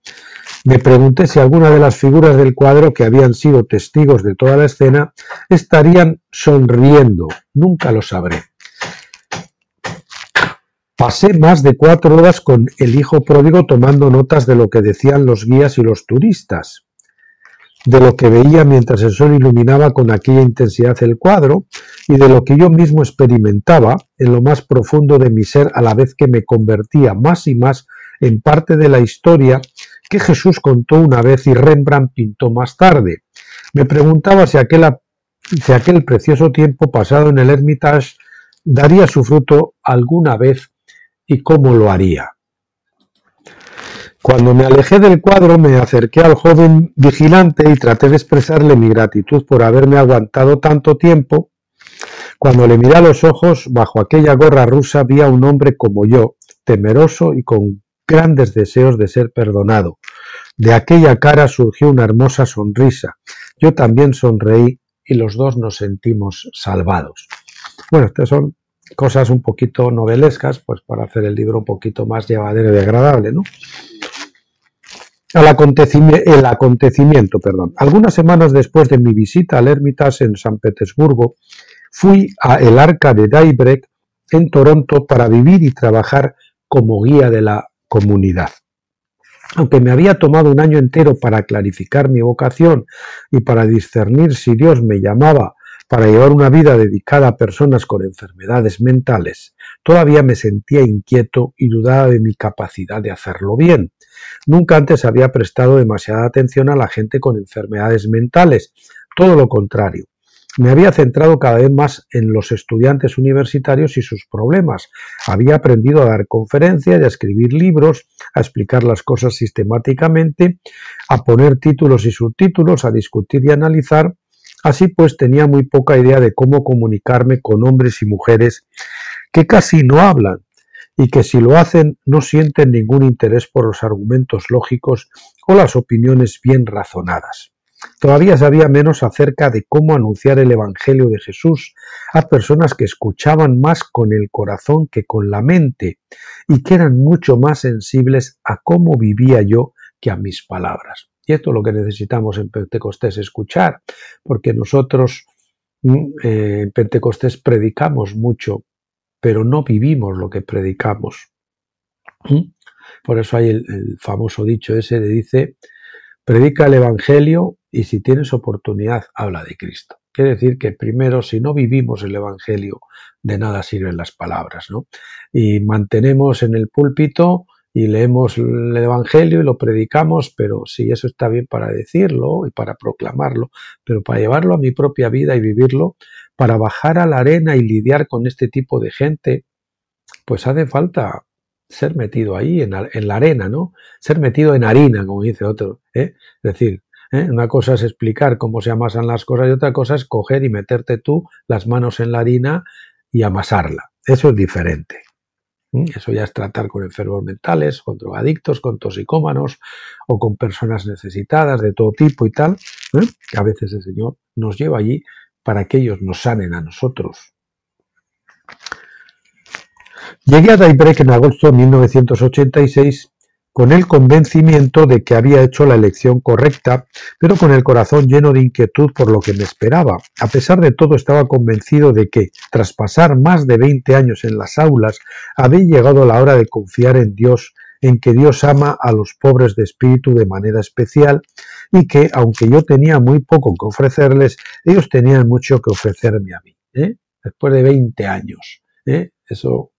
Me pregunté si alguna de las figuras del cuadro que habían sido testigos de toda la escena estarían sonriendo. Nunca lo sabré. Pasé más de 4 horas con el hijo pródigo tomando notas de lo que decían los guías y los turistas, de lo que veía mientras el sol iluminaba con aquella intensidad el cuadro y de lo que yo mismo experimentaba en lo más profundo de mi ser a la vez que me convertía más y más en parte de la historia que Jesús contó una vez y Rembrandt pintó más tarde. Me preguntaba si aquel precioso tiempo pasado en el Hermitage daría su fruto alguna vez y cómo lo haría. Cuando me alejé del cuadro me acerqué al joven vigilante y traté de expresarle mi gratitud por haberme aguantado tanto tiempo. Cuando le miré a los ojos, bajo aquella gorra rusa vi a un hombre como yo, temeroso y con grandes deseos de ser perdonado. De aquella cara surgió una hermosa sonrisa. Yo también sonreí y los dos nos sentimos salvados. Bueno, estas son cosas un poquito novelescas, pues para hacer el libro un poquito más llevadero y agradable, ¿no? El acontecimiento. Algunas semanas después de mi visita al Hermitage en San Petersburgo, fui a el Arca de Daybreak en Toronto para vivir y trabajar como guía de la comunidad. Aunque me había tomado un año entero para clarificar mi vocación y para discernir si Dios me llamaba para llevar una vida dedicada a personas con enfermedades mentales, todavía me sentía inquieto y dudaba de mi capacidad de hacerlo bien. Nunca antes había prestado demasiada atención a la gente con enfermedades mentales, todo lo contrario. Me había centrado cada vez más en los estudiantes universitarios y sus problemas. Había aprendido a dar conferencias y a escribir libros, a explicar las cosas sistemáticamente, a poner títulos y subtítulos, a discutir y analizar. Así pues, tenía muy poca idea de cómo comunicarme con hombres y mujeres que casi no hablan y que si lo hacen no sienten ningún interés por los argumentos lógicos o las opiniones bien razonadas. Todavía sabía menos acerca de cómo anunciar el Evangelio de Jesús a personas que escuchaban más con el corazón que con la mente y que eran mucho más sensibles a cómo vivía yo que a mis palabras. Y esto es lo que necesitamos en Pentecostés, escuchar, porque nosotros en Pentecostés predicamos mucho, pero no vivimos lo que predicamos. Por eso hay el famoso dicho ese de dice, predica el Evangelio y si tienes oportunidad, habla de Cristo. Quiere decir que primero, si no vivimos el Evangelio, de nada sirven las palabras, ¿no? Y mantenemos en el púlpito y leemos el Evangelio y lo predicamos, pero sí, eso está bien para decirlo y para proclamarlo, pero para llevarlo a mi propia vida y vivirlo, para bajar a la arena y lidiar con este tipo de gente, pues hace falta ser metido ahí en la arena, ¿no? Ser metido en harina, como dice otro, ¿eh? Es decir, una cosa es explicar cómo se amasan las cosas y otra cosa es coger y meterte tú las manos en la harina y amasarla. Eso es diferente. Eso ya es tratar con enfermos mentales, con drogadictos, con toxicómanos o con personas necesitadas de todo tipo y tal, que a veces el Señor nos lleva allí para que ellos nos sanen a nosotros. Llegué a Daybreak en agosto de 1986 con el convencimiento de que había hecho la elección correcta, pero con el corazón lleno de inquietud por lo que me esperaba. A pesar de todo, estaba convencido de que, tras pasar más de 20 años en las aulas, había llegado la hora de confiar en Dios, en que Dios ama a los pobres de espíritu de manera especial y que, aunque yo tenía muy poco que ofrecerles, ellos tenían mucho que ofrecerme a mí. Después de 20 años. Eso...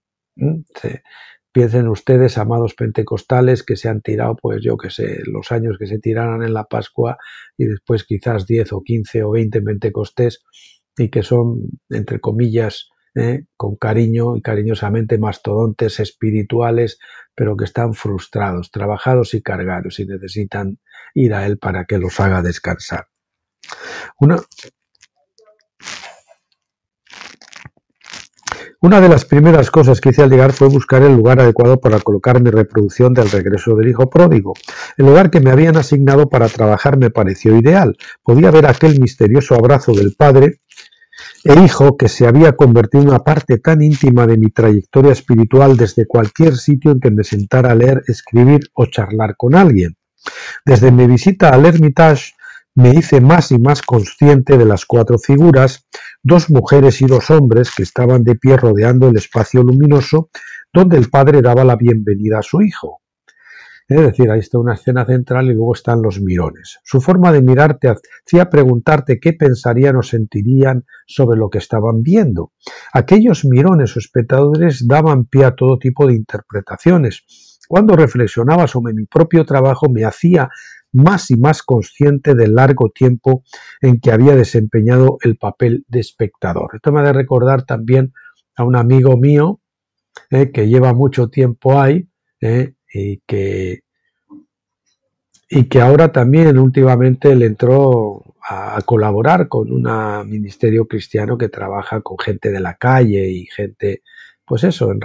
Piensen ustedes, amados pentecostales, que se han tirado, pues yo que sé, los años que se tiraran en la Pascua y después quizás 10 o 15 o 20 Pentecostés y que son, entre comillas, con cariño y cariñosamente mastodontes espirituales, pero que están frustrados, trabajados y cargados y necesitan ir a Él para que los haga descansar. Una de las primeras cosas que hice al llegar fue buscar el lugar adecuado para colocar mi reproducción del regreso del hijo pródigo. El lugar que me habían asignado para trabajar me pareció ideal. Podía ver aquel misterioso abrazo del padre e hijo que se había convertido en una parte tan íntima de mi trayectoria espiritual desde cualquier sitio en que me sentara a leer, escribir o charlar con alguien. Desde mi visita al Hermitage me hice más y más consciente de las cuatro figuras, dos mujeres y dos hombres que estaban de pie rodeando el espacio luminoso donde el padre daba la bienvenida a su hijo. Es decir, ahí está una escena central y luego están los mirones. Su forma de mirarte hacía preguntarte qué pensarían o sentirían sobre lo que estaban viendo. Aquellos mirones o espectadores daban pie a todo tipo de interpretaciones. Cuando reflexionaba sobre mi propio trabajo me hacía más y más consciente del largo tiempo en que había desempeñado el papel de espectador. Esto me ha de recordar también a un amigo mío que lleva mucho tiempo ahí y que ahora también últimamente le entró a colaborar con un ministerio cristiano que trabaja con gente de la calle y gente, pues eso, en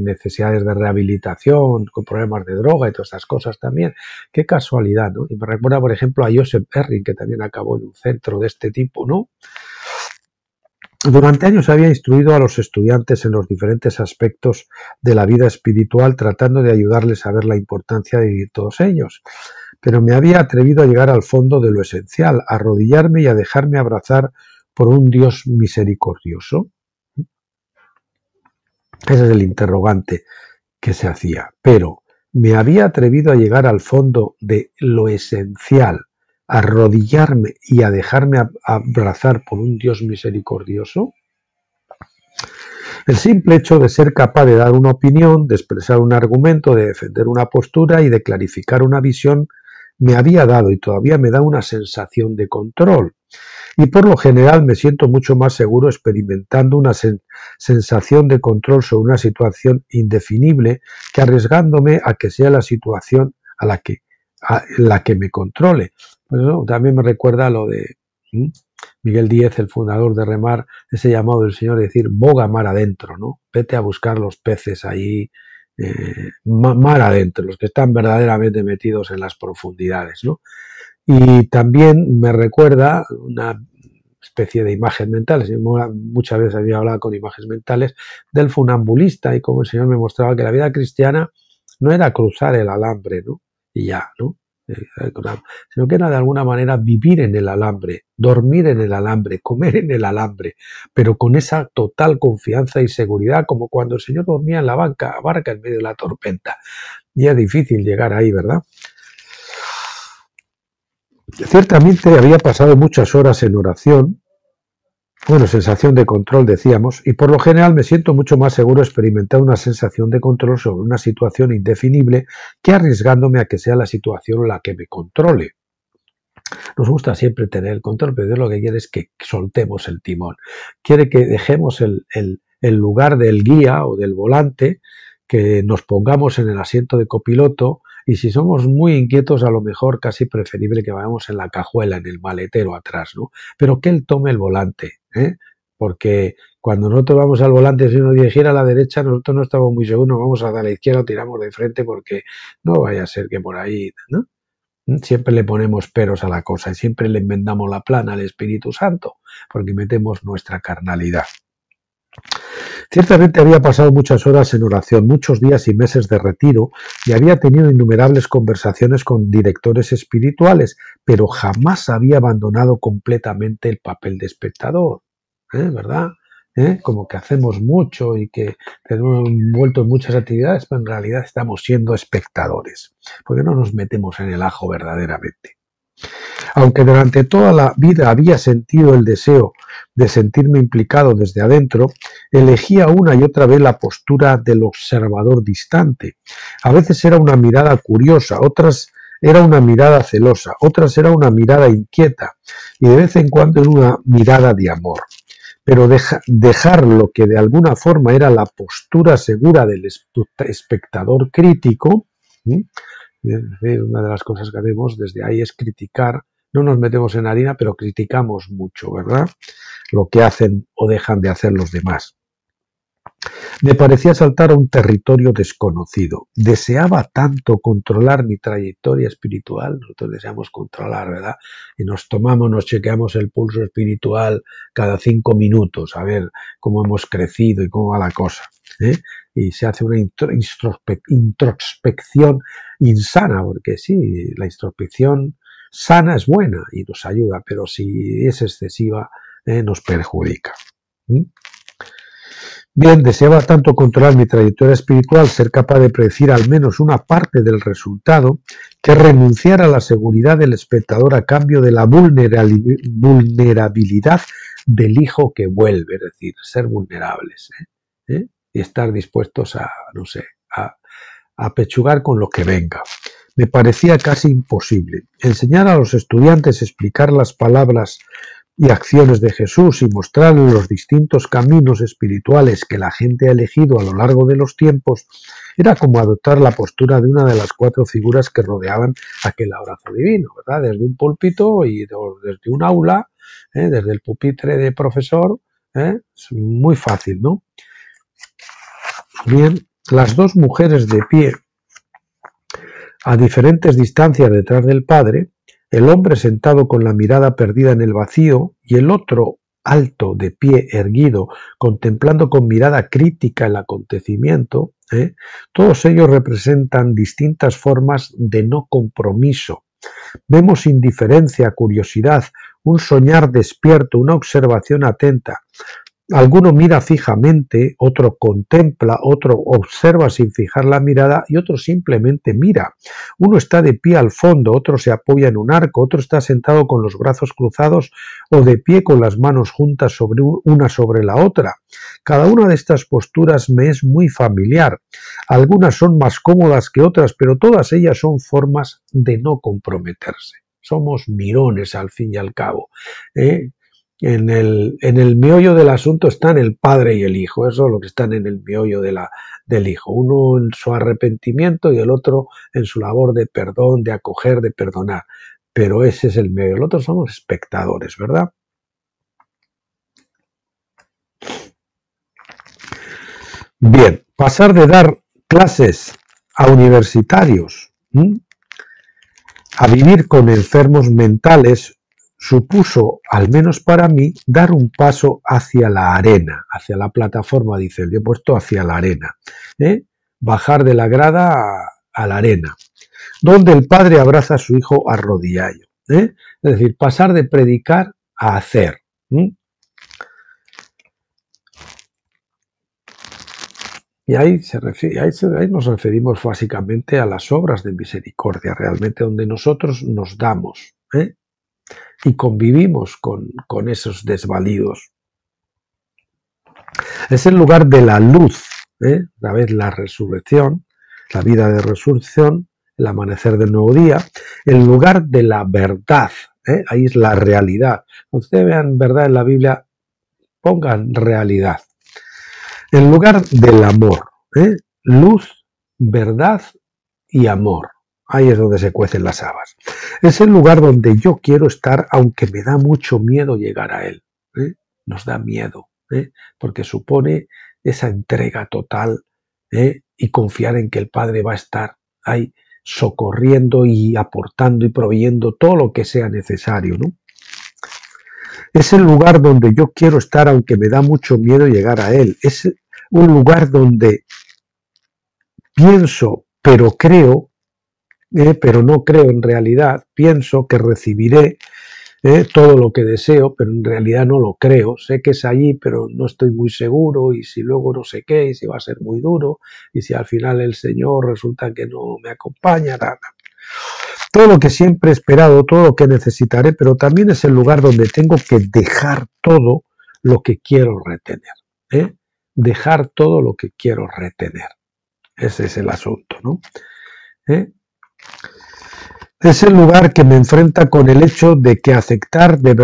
necesidades de rehabilitación, con problemas de droga y todas estas cosas también. Qué casualidad, ¿no? Y me recuerda, por ejemplo, a Joseph Erring, que también acabó en un centro de este tipo, ¿no? Durante años había instruido a los estudiantes en los diferentes aspectos de la vida espiritual, tratando de ayudarles a ver la importancia de vivir todos ellos. Pero me había atrevido a llegar al fondo de lo esencial, a arrodillarme y a dejarme abrazar por un Dios misericordioso. Ese es el interrogante que se hacía. Pero me había atrevido a llegar al fondo de lo esencial, a arrodillarme y a dejarme abrazar por un Dios misericordioso. El simple hecho de ser capaz de dar una opinión, de expresar un argumento, de defender una postura y de clarificar una visión me había dado y todavía me da una sensación de control. Y por lo general me siento mucho más seguro experimentando una sensación de control sobre una situación indefinible que arriesgándome a que sea la situación a la que me controle. Pues eso también me recuerda a lo de Miguel Díez, el fundador de Remar, ese llamado del Señor de decir, boga mar adentro, ¿no? Vete a buscar los peces ahí, mar adentro, los que están verdaderamente metidos en las profundidades, ¿no? Y también me recuerda una especie de imagen mental, muchas veces había hablado con imágenes mentales, del funambulista y como el Señor me mostraba que la vida cristiana no era cruzar el alambre, ¿no? Y ya, ¿no? Sino que era de alguna manera vivir en el alambre, dormir en el alambre, comer en el alambre, pero con esa total confianza y seguridad como cuando el Señor dormía en la barca en medio de la tormenta. Y es difícil llegar ahí, ¿verdad? Ciertamente había pasado muchas horas en oración, bueno, sensación de control decíamos, y por lo general me siento mucho más seguro experimentar una sensación de control sobre una situación indefinible que arriesgándome a que sea la situación la que me controle. Nos gusta siempre tener el control, pero Dios lo que quiere es que soltemos el timón. Quiere que dejemos el lugar del guía o del volante, que nos pongamos en el asiento de copiloto y si somos muy inquietos a lo mejor casi preferible que vayamos en la cajuela, en el maletero atrás, ¿no? Pero que él tome el volante, ¿eh? Porque cuando nosotros vamos al volante, si nos dirigiera a la derecha, nosotros no estamos muy seguros, nos vamos a dar a la izquierda o tiramos de frente porque no vaya a ser que por ahí, ¿no? Siempre le ponemos peros a la cosa y siempre le enmendamos la plana al Espíritu Santo porque metemos nuestra carnalidad. Ciertamente había pasado muchas horas en oración, muchos días y meses de retiro y había tenido innumerables conversaciones con directores espirituales, pero jamás había abandonado completamente el papel de espectador, ¿verdad? Como que hacemos mucho y que tenemos envuelto en muchas actividades, pero en realidad estamos siendo espectadores, porque no nos metemos en el ajo verdaderamente. Aunque durante toda la vida había sentido el deseo de sentirme implicado desde adentro, elegía una y otra vez la postura del observador distante. A veces era una mirada curiosa, otras era una mirada celosa, otras era una mirada inquieta y de vez en cuando era una mirada de amor. Pero dejar lo que de alguna forma era la postura segura del espectador crítico, una de las cosas que hacemos desde ahí es criticar, no nos metemos en harina, pero criticamos mucho, ¿verdad? Lo que hacen o dejan de hacer los demás. Me parecía saltar a un territorio desconocido. Deseaba tanto controlar mi trayectoria espiritual. Nosotros deseamos controlar, ¿verdad? Y nos chequeamos el pulso espiritual cada 5 minutos, a ver cómo hemos crecido y cómo va la cosa, ¿eh? Y se hace una introspección insana, porque sí, la introspección sana es buena y nos ayuda, pero si es excesiva, nos perjudica. Bien, deseaba tanto controlar mi trayectoria espiritual, ser capaz de predecir al menos una parte del resultado, que renunciar a la seguridad del espectador a cambio de la vulnerabilidad del hijo que vuelve, es decir, ser vulnerables, y estar dispuestos a, no sé, a pechugar con lo que venga. Me parecía casi imposible. Enseñar a los estudiantes a explicar las palabras y acciones de Jesús y mostrarles los distintos caminos espirituales que la gente ha elegido a lo largo de los tiempos era como adoptar la postura de una de las 4 figuras que rodeaban aquel abrazo divino, ¿verdad? Desde un púlpito y desde un aula, desde el pupitre de profesor, es muy fácil, ¿no? Bien, las 2 mujeres de pie a diferentes distancias detrás del Padre, el hombre sentado con la mirada perdida en el vacío y el otro alto, de pie, erguido, contemplando con mirada crítica el acontecimiento, todos ellos representan distintas formas de no compromiso. Vemos indiferencia, curiosidad, un soñar despierto, una observación atenta. Alguno mira fijamente, otro contempla, otro observa sin fijar la mirada y otro simplemente mira. Uno está de pie al fondo, otro se apoya en un arco, otro está sentado con los brazos cruzados o de pie con las manos juntas una sobre la otra. Cada una de estas posturas me es muy familiar. Algunas son más cómodas que otras, pero todas ellas son formas de no comprometerse. Somos mirones al fin y al cabo, En el meollo del asunto están el padre y el hijo, eso es lo que están en el meollo del hijo, uno en su arrepentimiento y el otro en su labor de perdón, de acoger, de perdonar, pero ese es el meollo, el otro somos espectadores, ¿verdad? Bien, pasar de dar clases a universitarios a vivir con enfermos mentales supuso, al menos para mí, dar un paso hacia la arena, hacia la plataforma, dice él. Yo he puesto hacia la arena. Bajar de la grada a la arena, donde el padre abraza a su hijo arrodillado. Es decir, pasar de predicar a hacer. Y ahí nos referimos básicamente a las obras de misericordia, realmente donde nosotros nos damos, y convivimos con esos desvalidos. Es el lugar de la luz, una vez la resurrección, la vida de resurrección, el amanecer del nuevo día, el lugar de la verdad, ahí es la realidad. Cuando ustedes vean verdad en la Biblia, pongan realidad. El lugar del amor, luz, verdad y amor. Ahí es donde se cuecen las habas. Es el lugar donde yo quiero estar, aunque me da mucho miedo llegar a él. Nos da miedo, porque supone esa entrega total, y confiar en que el Padre va a estar ahí socorriendo y aportando y proveyendo todo lo que sea necesario, ¿no? Es el lugar donde yo quiero estar, aunque me da mucho miedo llegar a él. Es un lugar donde pienso, pero creo, pero no creo en realidad. Pienso que recibiré todo lo que deseo, pero en realidad no lo creo. Sé que es allí, pero no estoy muy seguro, y si luego no sé qué, y si va a ser muy duro, y si al final el Señor resulta que no me acompaña, nada. Todo lo que siempre he esperado, todo lo que necesitaré, pero también es el lugar donde tengo que dejar todo lo que quiero retener. Dejar todo lo que quiero retener. Ese es el asunto, ¿no? Es el lugar que me enfrenta con el hecho de que aceptar de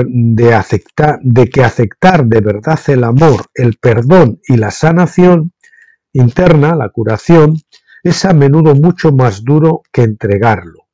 verdad el amor, el perdón y la sanación interna, la curación, es a menudo mucho más duro que entregarlo.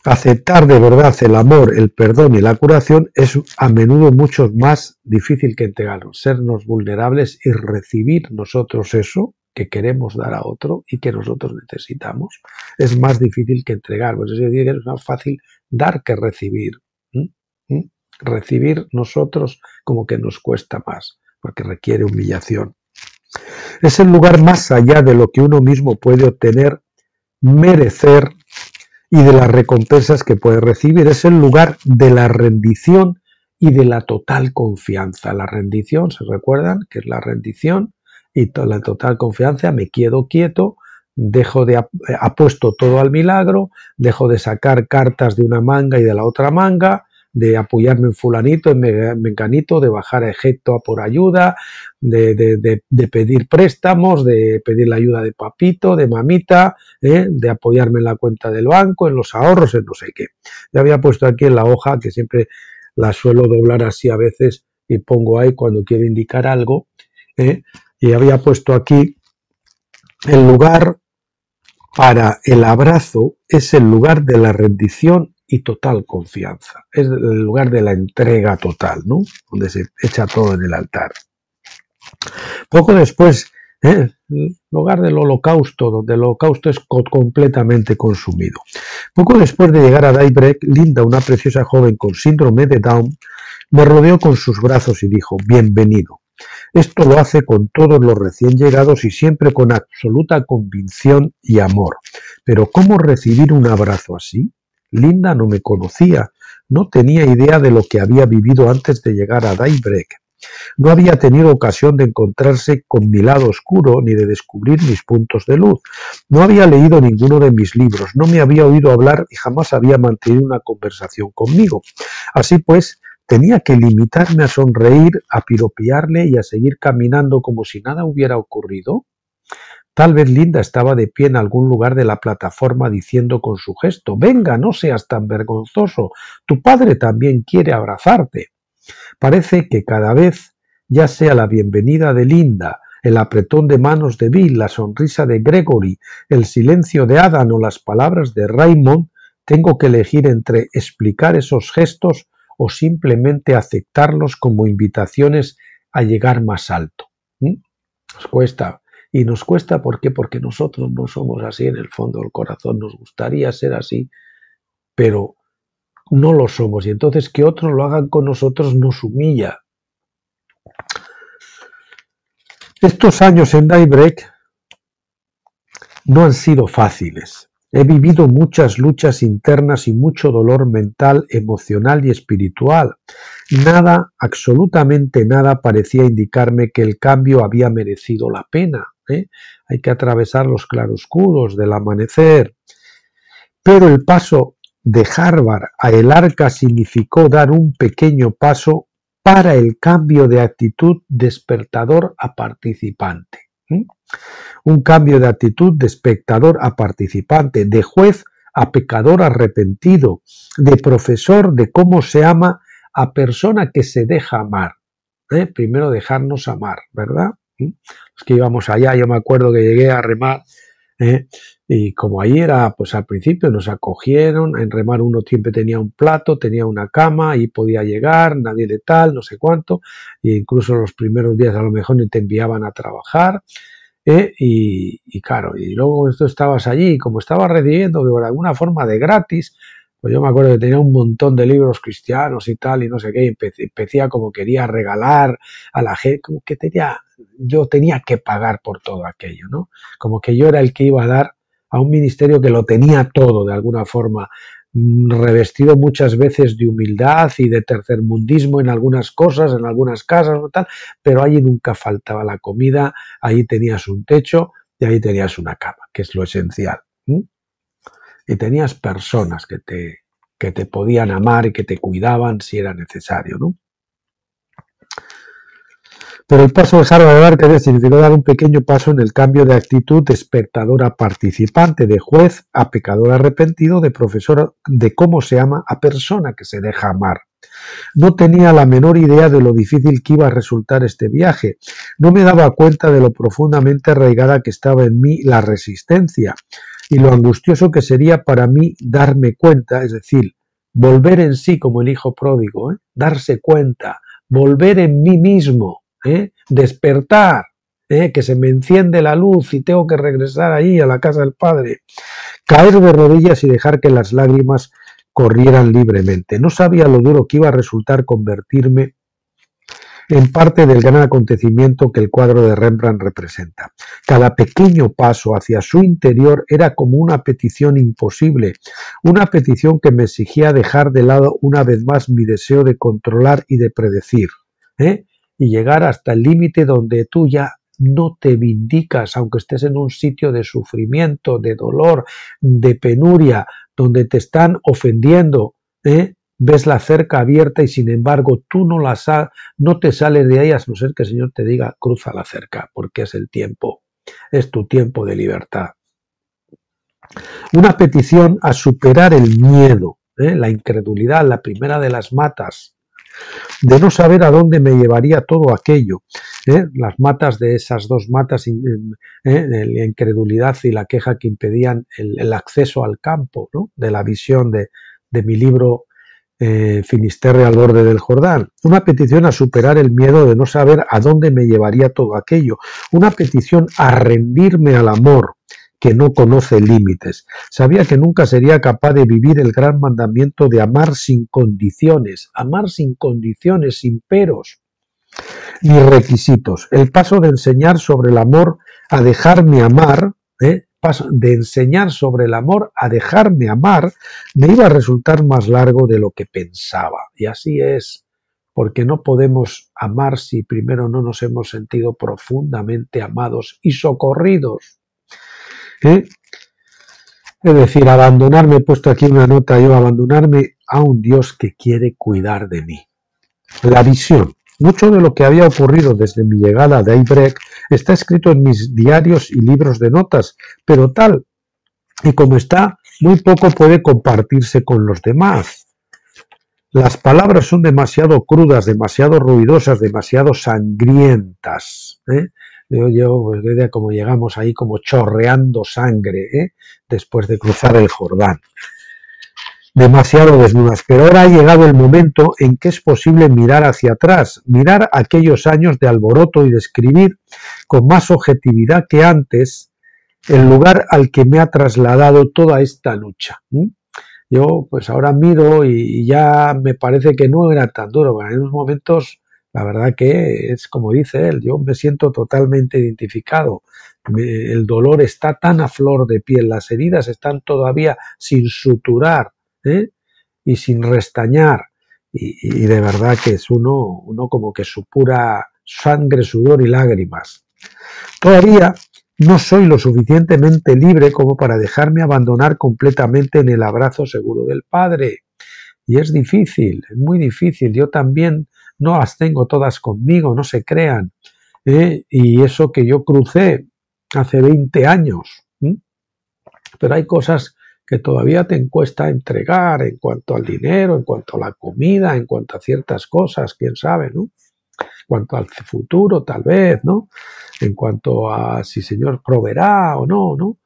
Aceptar de verdad el amor, el perdón y la curación es a menudo mucho más difícil que entregarlo. Sernos vulnerables y recibir nosotros eso que queremos dar a otro y que nosotros necesitamos es más difícil que entregar. Pues es decir, es más fácil dar que recibir. Recibir nosotros como que nos cuesta más, porque requiere humillación. Es el lugar más allá de lo que uno mismo puede obtener, merecer y de las recompensas que puede recibir. Es el lugar de la rendición y de la total confianza. La rendición, ¿se recuerdan? Que es la rendición y la total confianza. Me quedo quieto, apuesto todo al milagro, dejo de sacar cartas de una manga y de la otra manga, de apoyarme en fulanito, en menganito, de bajar a Egipto a por ayuda, de pedir préstamos, de pedir la ayuda de papito, de mamita, de apoyarme en la cuenta del banco, en los ahorros, en no sé qué. Ya había puesto aquí en la hoja, que siempre la suelo doblar así a veces y pongo ahí cuando quiero indicar algo, y había puesto aquí el lugar para el abrazo es el lugar de la rendición y total confianza. Es el lugar de la entrega total, ¿no? Donde se echa todo en el altar. Poco después, el lugar del holocausto, donde el holocausto es completamente consumido. Poco después de llegar a Daybreak, Linda, una preciosa joven con síndrome de Down, me rodeó con sus brazos y dijo: bienvenido. Esto lo hace con todos los recién llegados y siempre con absoluta convicción y amor. Pero ¿cómo recibir un abrazo así? Linda no me conocía, no tenía idea de lo que había vivido antes de llegar a Daybreak. No había tenido ocasión de encontrarse con mi lado oscuro ni de descubrir mis puntos de luz. No había leído ninguno de mis libros, no me había oído hablar y jamás había mantenido una conversación conmigo. Así pues, tenía que limitarme a sonreír, a piropearle y a seguir caminando como si nada hubiera ocurrido. Tal vez Linda estaba de pie en algún lugar de la plataforma diciendo con su gesto: venga, no seas tan vergonzoso, tu padre también quiere abrazarte. Parece que cada vez, ya sea la bienvenida de Linda, el apretón de manos de Bill, la sonrisa de Gregory, el silencio de Adam o las palabras de Raymond, tengo que elegir entre explicar esos gestos o simplemente aceptarlos como invitaciones a llegar más alto. Nos cuesta. Y nos cuesta, ¿por qué? Porque nosotros no somos así en el fondo del corazón. Nos gustaría ser así, pero no lo somos. Y entonces que otros lo hagan con nosotros nos humilla. Estos años en Daybreak no han sido fáciles. He vivido muchas luchas internas y mucho dolor mental, emocional y espiritual. Nada, absolutamente nada, parecía indicarme que el cambio había merecido la pena. Hay que atravesar los claroscuros del amanecer. Pero el paso de Harvard a El Arca significó dar un pequeño paso para el cambio de actitud de espectador a participante. Un cambio de actitud de espectador a participante, de juez a pecador arrepentido, de profesor de cómo se ama a persona que se deja amar. Primero dejarnos amar, ¿verdad? Es que íbamos allá, yo me acuerdo que llegué a remar, y como ahí era, pues al principio nos acogieron, en remar uno siempre tenía un plato, tenía una cama, ahí podía llegar, nadie de tal, no sé cuánto, e incluso los primeros días a lo mejor ni te enviaban a trabajar, y claro, y luego tú estabas allí, y como estabas recibiendo de alguna forma de gratis, pues yo me acuerdo que tenía un montón de libros cristianos y tal, y no sé qué, y empecé como quería regalar a la gente, como que yo tenía que pagar por todo aquello, ¿no? Como que yo era el que iba a dar a un ministerio que lo tenía todo de alguna forma, revestido muchas veces de humildad y de tercermundismo en algunas cosas, en algunas casas o tal, pero allí nunca faltaba la comida, ahí tenías un techo y ahí tenías una cama, que es lo esencial. Y tenías personas que te podían amar y que te cuidaban si era necesario, ¿no? Pero el paso de Harvard a Arca significó dar un pequeño paso en el cambio de actitud de espectador a participante, de juez a pecador arrepentido, de profesor de cómo se ama a persona que se deja amar. No tenía la menor idea de lo difícil que iba a resultar este viaje. No me daba cuenta de lo profundamente arraigada que estaba en mí la resistencia. y lo angustioso que sería para mí darme cuenta, es decir, volver en sí como el hijo pródigo, darse cuenta, volver en mí mismo, despertar, que se me enciende la luz y tengo que regresar ahí a la casa del Padre, caer de rodillas y dejar que las lágrimas corrieran libremente. No sabía lo duro que iba a resultar convertirme en parte del gran acontecimiento que el cuadro de Rembrandt representa. Cada pequeño paso hacia su interior era como una petición imposible, una petición que me exigía dejar de lado una vez más mi deseo de controlar y de predecir, y llegar hasta el límite donde tú ya no te vindicas, aunque estés en un sitio de sufrimiento, de dolor, de penuria, donde te están ofendiendo, ves la cerca abierta y sin embargo tú no te sales de ahí a no ser que el Señor te diga cruza la cerca, porque es el tiempo, es tu tiempo de libertad. Una petición a superar el miedo, la incredulidad, la primera de las matas, de no saber a dónde me llevaría todo aquello. Las matas de esas dos matas, la incredulidad y la queja que impedían el acceso al campo, ¿no? De la visión de mi libro Finisterre al borde del Jordán. Una petición a superar el miedo de no saber a dónde me llevaría todo aquello. Una petición a rendirme al amor que no conoce límites. Sabía que nunca sería capaz de vivir el gran mandamiento de amar sin condiciones, sin peros ni requisitos. El paso de enseñar sobre el amor a dejarme amar, de enseñar sobre el amor a dejarme amar, me iba a resultar más largo de lo que pensaba. Y así es, porque no podemos amar si primero no nos hemos sentido profundamente amados y socorridos. Es decir, abandonarme, he puesto aquí una nota yo, abandonarme a un Dios que quiere cuidar de mí. La visión. Mucho de lo que había ocurrido desde mi llegada a Daybreak está escrito en mis diarios y libros de notas, pero tal y como está, muy poco puede compartirse con los demás. Las palabras son demasiado crudas, demasiado ruidosas, demasiado sangrientas. Yo como llegamos ahí como chorreando sangre, después de cruzar el Jordán. Demasiado desnudas, pero ahora ha llegado el momento en que es posible mirar hacia atrás, mirar aquellos años de alboroto y describir con más objetividad que antes el lugar al que me ha trasladado toda esta lucha. Yo pues ahora miro y ya me parece que no era tan duro, pero en unos momentos la verdad que es como dice él, yo me siento totalmente identificado. El dolor está tan a flor de piel, las heridas están todavía sin suturar, y sin restañar, y de verdad que es uno como que supura sangre, sudor y lágrimas. Todavía no soy lo suficientemente libre como para dejarme abandonar completamente en el abrazo seguro del Padre. Y es difícil, es muy difícil. Yo también no las tengo todas conmigo, no se crean. Y eso que yo crucé hace 20 años. Pero hay cosas que todavía te cuesta entregar en cuanto al dinero, en cuanto a la comida, en cuanto a ciertas cosas, quién sabe, ¿no? En cuanto al futuro, tal vez, ¿no? En cuanto a si el Señor proveerá o no, ¿no?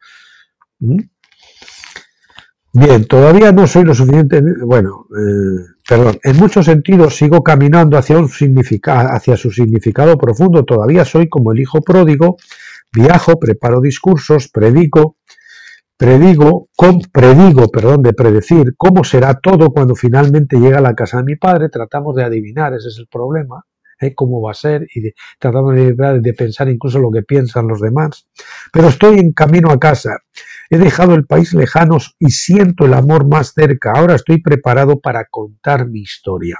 Bien, todavía no soy lo suficiente, en muchos sentidos sigo caminando hacia su significado profundo, todavía soy como el hijo pródigo, viajo, preparo discursos, de predecir cómo será todo cuando finalmente llega a la casa de mi padre, tratamos de adivinar, ese es el problema, cómo va a ser, y tratamos de pensar incluso lo que piensan los demás. Pero estoy en camino a casa, he dejado el país lejano y siento el amor más cerca, ahora estoy preparado para contar mi historia.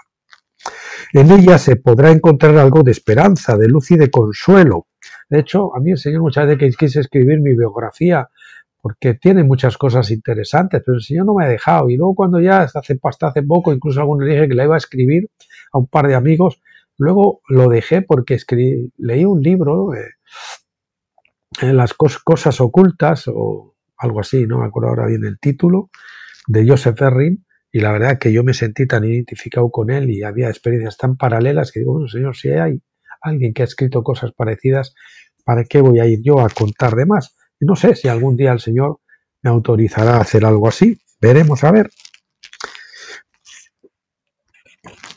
En ella se podrá encontrar algo de esperanza, de luz y de consuelo. De hecho, a mí el Señor muchas veces quise escribir mi biografía, porque tiene muchas cosas interesantes, pero el Señor no me ha dejado. Y luego cuando ya hasta hace poco, incluso algunos le dije que la iba a escribir a un par de amigos, luego lo dejé porque leí un libro, Las cosas ocultas, o algo así, no me acuerdo ahora bien el título, de Joseph Verrin, y la verdad que yo me sentí tan identificado con él y había experiencias tan paralelas que digo, bueno, Señor, si hay alguien que ha escrito cosas parecidas, ¿para qué voy a ir yo a contar de más? No sé si algún día el Señor me autorizará a hacer algo así. Veremos a ver.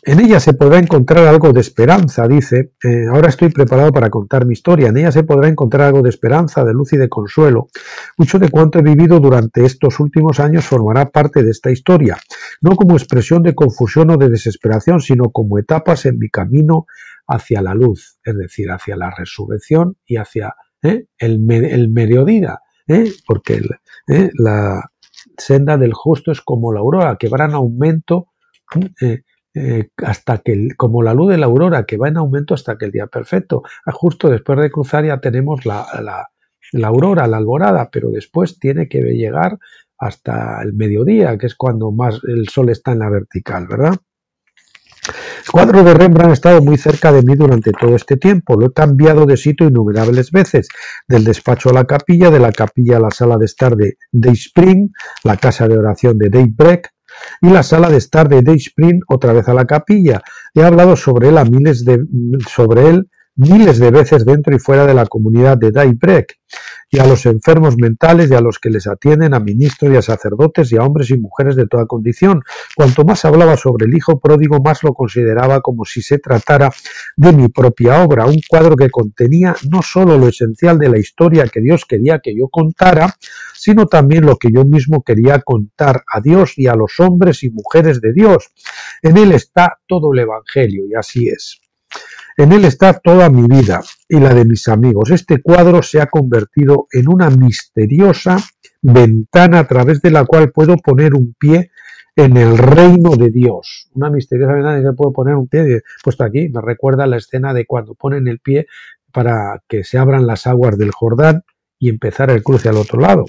En ella se podrá encontrar algo de esperanza, dice. Ahora estoy preparado para contar mi historia. En ella se podrá encontrar algo de esperanza, de luz y de consuelo. Mucho de cuanto he vivido durante estos últimos años formará parte de esta historia, no como expresión de confusión o de desesperación, sino como etapas en mi camino hacia la luz, es decir, hacia la resurrección y hacia el mediodía, porque la senda del justo es como la aurora, que va en aumento hasta que, como la luz de la aurora, que va en aumento hasta que el día perfecto. Justo después de cruzar ya tenemos la aurora, la alborada, pero después tiene que llegar hasta el mediodía, que es cuando más el sol está en la vertical, ¿verdad? El cuadro de Rembrandt ha estado muy cerca de mí durante todo este tiempo. Lo he cambiado de sitio innumerables veces, del despacho a la capilla, de la capilla a la sala de estar de Dayspring, la casa de oración de Daybreak, y la sala de estar de Dayspring otra vez a la capilla. He hablado sobre él miles de veces dentro y fuera de la comunidad de Daybreak, y a los enfermos mentales y a los que les atienden, a ministros y a sacerdotes y a hombres y mujeres de toda condición. Cuanto más hablaba sobre el hijo pródigo, más lo consideraba como si se tratara de mi propia obra, un cuadro que contenía no solo lo esencial de la historia que Dios quería que yo contara, sino también lo que yo mismo quería contar a Dios y a los hombres y mujeres de Dios. En él está todo el Evangelio, y así es. En él está toda mi vida y la de mis amigos. Este cuadro se ha convertido en una misteriosa ventana a través de la cual puedo poner un pie en el reino de Dios. Una misteriosa ventana en la que puedo poner un pie, puesto aquí, me recuerda la escena de cuando ponen el pie para que se abran las aguas del Jordán y empezar el cruce al otro lado.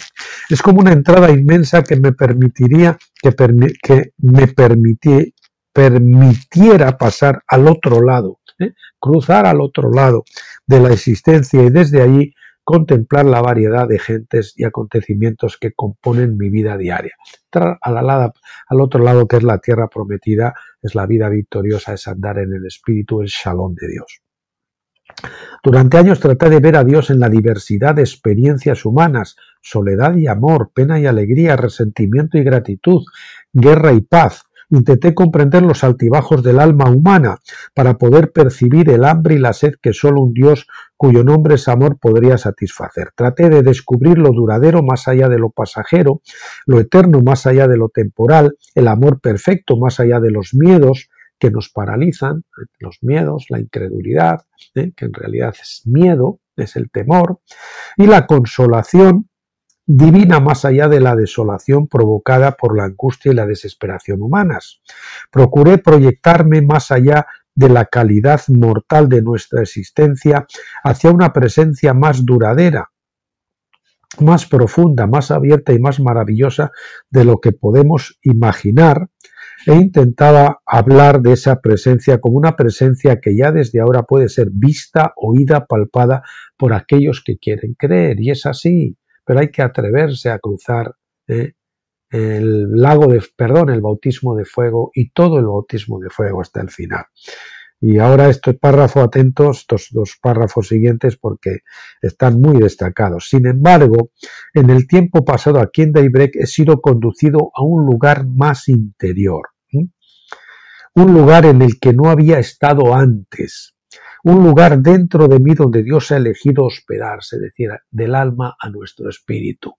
Es como una entrada inmensa que me permitiera pasar al otro lado, cruzar al otro lado de la existencia y desde allí contemplar la variedad de gentes y acontecimientos que componen mi vida diaria. Al otro lado, que es la tierra prometida, es la vida victoriosa, es andar en el espíritu, el shalom de Dios. Durante años traté de ver a Dios en la diversidad de experiencias humanas, soledad y amor, pena y alegría, resentimiento y gratitud, guerra y paz. Intenté comprender los altibajos del alma humana para poder percibir el hambre y la sed que solo un Dios cuyo nombre es amor podría satisfacer. Traté de descubrir lo duradero más allá de lo pasajero, lo eterno más allá de lo temporal, el amor perfecto más allá de los miedos que nos paralizan, los miedos, la incredulidad, que en realidad es miedo, es el temor, y la consolación divina más allá de la desolación provocada por la angustia y la desesperación humanas. Procuré proyectarme más allá de la calidad mortal de nuestra existencia hacia una presencia más duradera, más profunda, más abierta y más maravillosa de lo que podemos imaginar, e intentaba hablar de esa presencia como una presencia que ya desde ahora puede ser vista, oída, palpada por aquellos que quieren creer, y es así. Pero hay que atreverse a cruzar el bautismo de fuego y todo el bautismo de fuego hasta el final. Y ahora estos párrafos, atentos, estos dos párrafos siguientes, porque están muy destacados. Sin embargo, en el tiempo pasado aquí en Daybreak he sido conducido a un lugar más interior, un lugar en el que no había estado antes. Un lugar dentro de mí donde Dios ha elegido hospedarse, es decir, del alma a nuestro espíritu.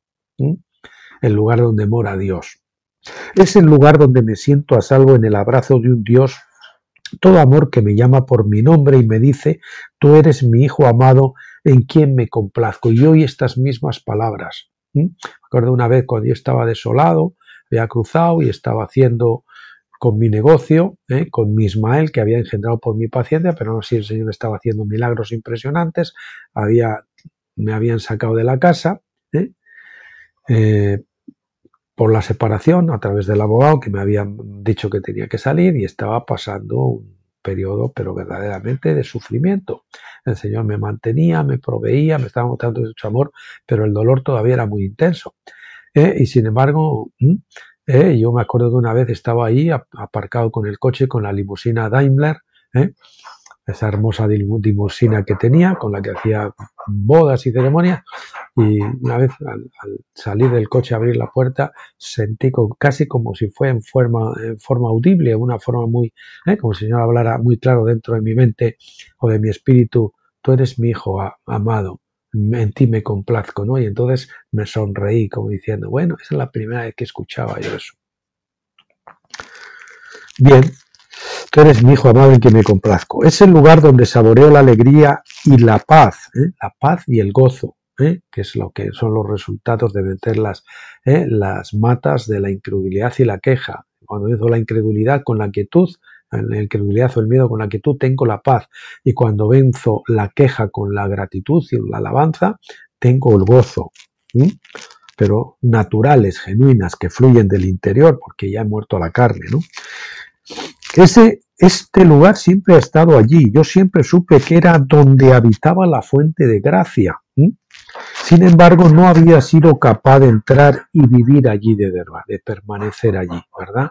El lugar donde mora Dios. Es el lugar donde me siento a salvo en el abrazo de un Dios, todo amor, que me llama por mi nombre y me dice: tú eres mi hijo amado en quien me complazco. Y oí estas mismas palabras. Me acuerdo una vez cuando yo estaba desolado, había cruzado y estaba haciendo con mi negocio, con mi Ismael, que había engendrado por mi paciencia, pero no sé si el Señor estaba haciendo milagros impresionantes. Me habían sacado de la casa por la separación a través del abogado, que me habían dicho que tenía que salir, y estaba pasando un periodo pero verdaderamente de sufrimiento. El Señor me mantenía, me proveía, me estaba mostrando mucho amor, pero el dolor todavía era muy intenso. Y sin embargo, yo me acuerdo que una vez estaba ahí aparcado con el coche, con la limusina Daimler, esa hermosa limusina que tenía, con la que hacía bodas y ceremonias, Y una vez al salir del coche, abrir la puerta, sentí casi como si fuera en forma audible, una forma muy, como si el Señor hablara muy claro dentro de mi mente o de mi espíritu: tú eres mi hijo amado, en ti me complazco, ¿no? Y entonces me sonreí como diciendo, bueno, esa es la primera vez que escuchaba yo eso. Bien, tú eres mi hijo amado en quien me complazco. Es el lugar donde saboreo la alegría y la paz y el gozo, que es lo que son los resultados de vencer las matas de la incredulidad y la queja. Cuando venzo la incredulidad con la quietud, la incredulidad o el miedo con la quietud, tengo la paz. Y cuando venzo la queja con la gratitud y la alabanza, tengo el gozo. Pero naturales, genuinas, que fluyen del interior, porque ya he muerto a la carne, ¿no? Este lugar siempre ha estado allí. Yo siempre supe que era donde habitaba la fuente de gracia. Sin embargo, no había sido capaz de entrar y vivir allí de verdad, de permanecer allí, ¿verdad?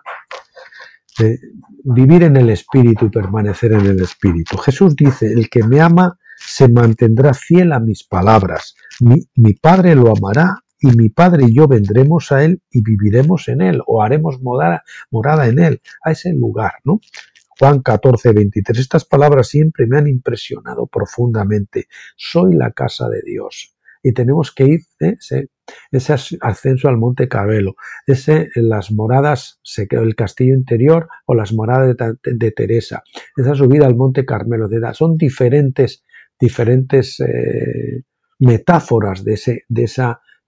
De vivir en el Espíritu y permanecer en el Espíritu. Jesús dice: el que me ama se mantendrá fiel a mis palabras. Mi Padre lo amará, y mi Padre y yo vendremos a él y viviremos en él, o haremos morada en él, a ese lugar, ¿no? Juan 14, 23. Estas palabras siempre me han impresionado profundamente. Soy la casa de Dios. Y tenemos que ir, ese ascenso al Monte Carmelo, las moradas, el castillo interior o las moradas de Teresa, esa subida al Monte Carmelo, son diferentes metáforas de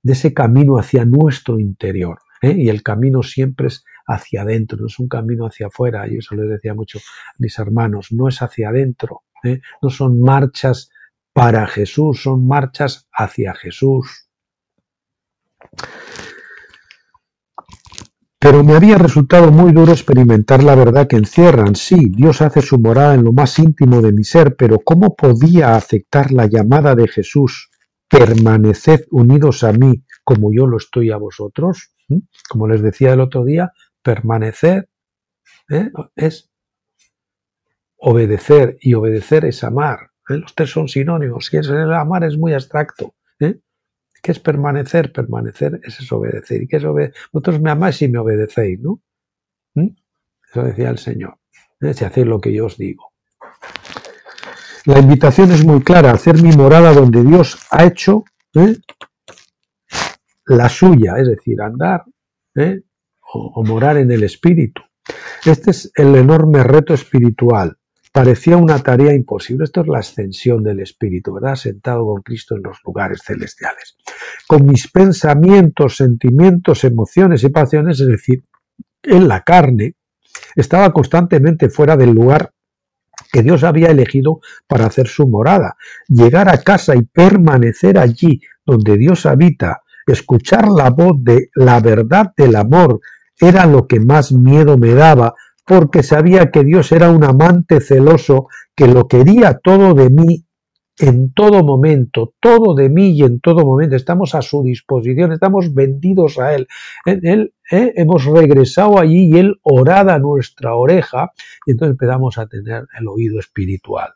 ese camino hacia nuestro interior. Y el camino siempre es hacia adentro, no es un camino hacia afuera. Y eso les decía mucho a mis hermanos: no es hacia adentro, no son marchas para Jesús, son marchas hacia Jesús. Pero me había resultado muy duro experimentar la verdad que encierran. Sí, Dios hace su morada en lo más íntimo de mi ser, pero ¿cómo podía aceptar la llamada de Jesús: permaneced unidos a mí como yo lo estoy a vosotros? Como les decía el otro día, permanecer es obedecer, y obedecer es amar. Los tres son sinónimos. Si es amar, es muy abstracto. ¿Qué es permanecer? Permanecer es obedecer. ¿Y qué es obedecer? Vosotros me amáis y me obedecéis, ¿no? Eso decía el Señor. Si hacéis lo que yo os digo. La invitación es muy clara: hacer mi morada donde Dios ha hecho la suya, es decir, andar o morar en el Espíritu. Este es el enorme reto espiritual. Parecía una tarea imposible. Esto es la ascensión del Espíritu, ¿verdad? Sentado con Cristo en los lugares celestiales. Con mis pensamientos, sentimientos, emociones y pasiones, es decir, en la carne, estaba constantemente fuera del lugar que Dios había elegido para hacer su morada. Llegar a casa y permanecer allí donde Dios habita, escuchar la voz de la verdad del amor, era lo que más miedo me daba, porque sabía que Dios era un amante celoso que lo quería todo de mí en todo momento, todo de mí y en todo momento. Estamos a su disposición, estamos vendidos a Él. Hemos regresado allí y Él orada a nuestra oreja, y entonces empezamos a tener el oído espiritual.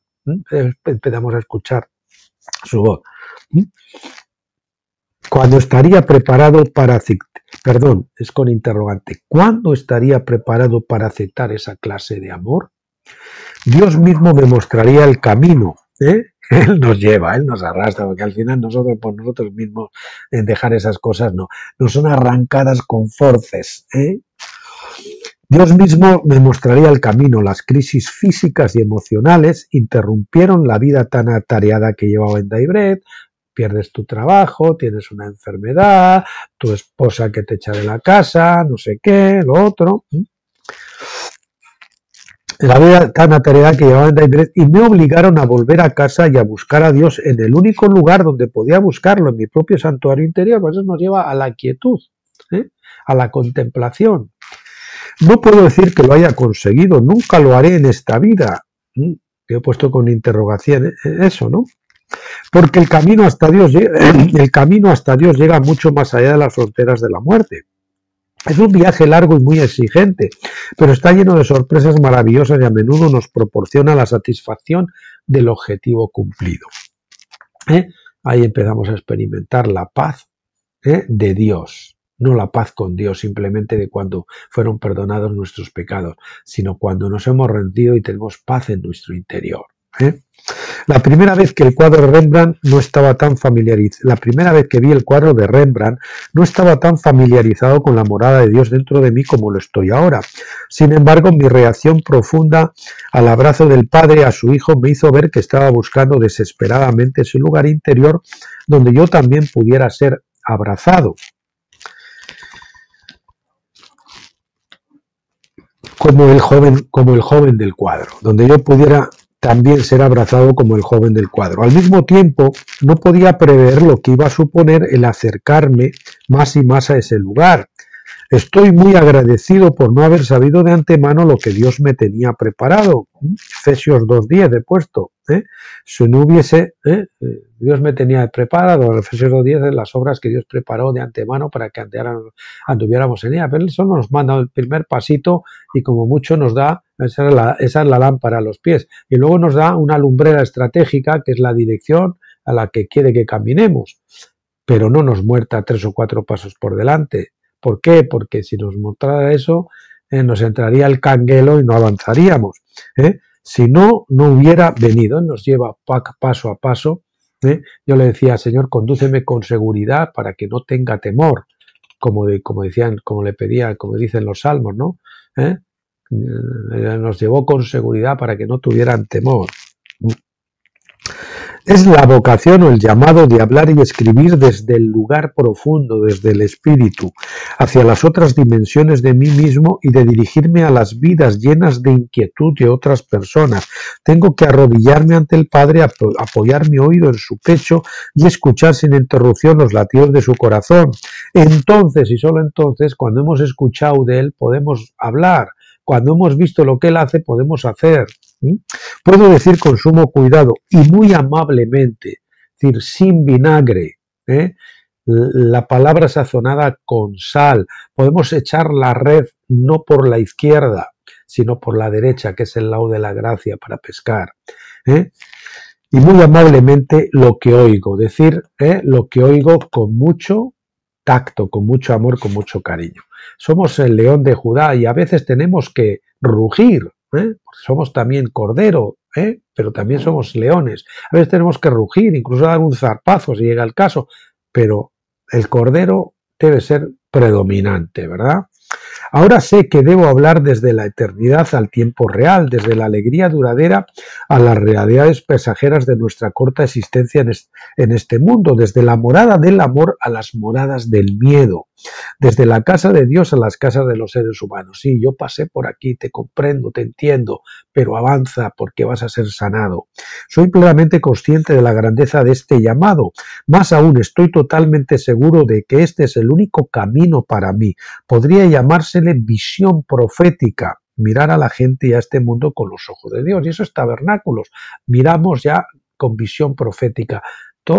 Empezamos a escuchar su voz. Cuando estaría preparado para Perdón, es con interrogante. ¿Cuándo estaría preparado para aceptar esa clase de amor? Dios mismo me mostraría el camino. Él nos lleva, Él nos arrastra, porque al final nosotros por nosotros mismos en dejar esas cosas no. Nos son arrancadas con forces. Dios mismo me mostraría el camino. Las crisis físicas y emocionales interrumpieron la vida tan atareada que llevaba en Daybread. Pierdes tu trabajo, tienes una enfermedad, tu esposa que te echa de la casa, no sé qué, lo otro. La vida tan atareada que llevaba en Daybread, y me obligaron a volver a casa y a buscar a Dios en el único lugar donde podía buscarlo, en mi propio santuario interior. Por eso nos lleva a la quietud, a la contemplación. No puedo decir que lo haya conseguido, nunca lo haré en esta vida. Yo he puesto con interrogación eso, ¿no? Porque el camino hasta Dios llega mucho más allá de las fronteras de la muerte. Es un viaje largo y muy exigente, pero está lleno de sorpresas maravillosas y a menudo nos proporciona la satisfacción del objetivo cumplido. ahí empezamos a experimentar la paz de Dios, no la paz con Dios simplemente de cuando fueron perdonados nuestros pecados, sino cuando nos hemos rendido y tenemos paz en nuestro interior. La primera vez que el cuadro de Rembrandt no estaba tan familiarizado, la primera vez que vi el cuadro de Rembrandt no estaba tan familiarizado con la morada de Dios dentro de mí como lo estoy ahora. Sin embargo, mi reacción profunda al abrazo del Padre a su Hijo me hizo ver que estaba buscando desesperadamente ese lugar interior donde yo también pudiera ser abrazado. Como el joven del cuadro, donde yo pudiera también ser abrazado como el joven del cuadro. Al mismo tiempo, no podía prever lo que iba a suponer el acercarme más y más a ese lugar. Estoy muy agradecido por no haber sabido de antemano lo que Dios me tenía preparado. Efesios 2:10 he puesto. Si no hubiese, Dios me tenía preparado, Efesios 2:10 las obras que Dios preparó de antemano para que anduviéramos en ella. Pero eso nos manda el primer pasito y como mucho nos da, esa es la lámpara a los pies. Y luego nos da una lumbrera estratégica que es la dirección a la que quiere que caminemos. Pero no nos muerta 3 o 4 pasos por delante. ¿Por qué? Porque si nos mostrara eso, nos entraría el canguelo y no avanzaríamos. Si no, no hubiera venido. Nos lleva paso a paso. Yo le decía, Señor, condúceme con seguridad para que no tenga temor, como decían, como le pedía, como dicen los salmos, ¿no? Nos llevó con seguridad para que no tuvieran temor. Es la vocación o el llamado de hablar y escribir desde el lugar profundo, desde el espíritu, hacia las otras dimensiones de mí mismo y de dirigirme a las vidas llenas de inquietud de otras personas. Tengo que arrodillarme ante el Padre, apoyar mi oído en su pecho y escuchar sin interrupción los latidos de su corazón. Entonces, y solo entonces, cuando hemos escuchado de él, podemos hablar. Cuando hemos visto lo que él hace, podemos hacer. Puedo decir con sumo cuidado y muy amablemente, es decir, sin vinagre, la palabra sazonada con sal. Podemos echar la red no por la izquierda, sino por la derecha, que es el lado de la gracia para pescar. Y muy amablemente lo que oigo, decir lo que oigo con mucho tacto, con mucho amor, con mucho cariño. Somos el león de Judá y a veces tenemos que rugir. Somos también cordero, pero también somos leones. A veces tenemos que rugir, incluso dar un zarpazo si llega el caso, pero el cordero debe ser predominante, ¿verdad? Ahora sé que debo hablar desde la eternidad al tiempo real, desde la alegría duradera a las realidades pasajeras de nuestra corta existencia en este mundo, desde la morada del amor a las moradas del miedo, desde la casa de Dios a las casas de los seres humanos. Sí, yo pasé por aquí, te comprendo, te entiendo, pero avanza porque vas a ser sanado. Soy plenamente consciente de la grandeza de este llamado. Más aún, estoy totalmente seguro de que este es el único camino para mí. Podría llamársele visión profética, mirar a la gente y a este mundo con los ojos de Dios. Y eso es tabernáculos. Miramos ya con visión profética.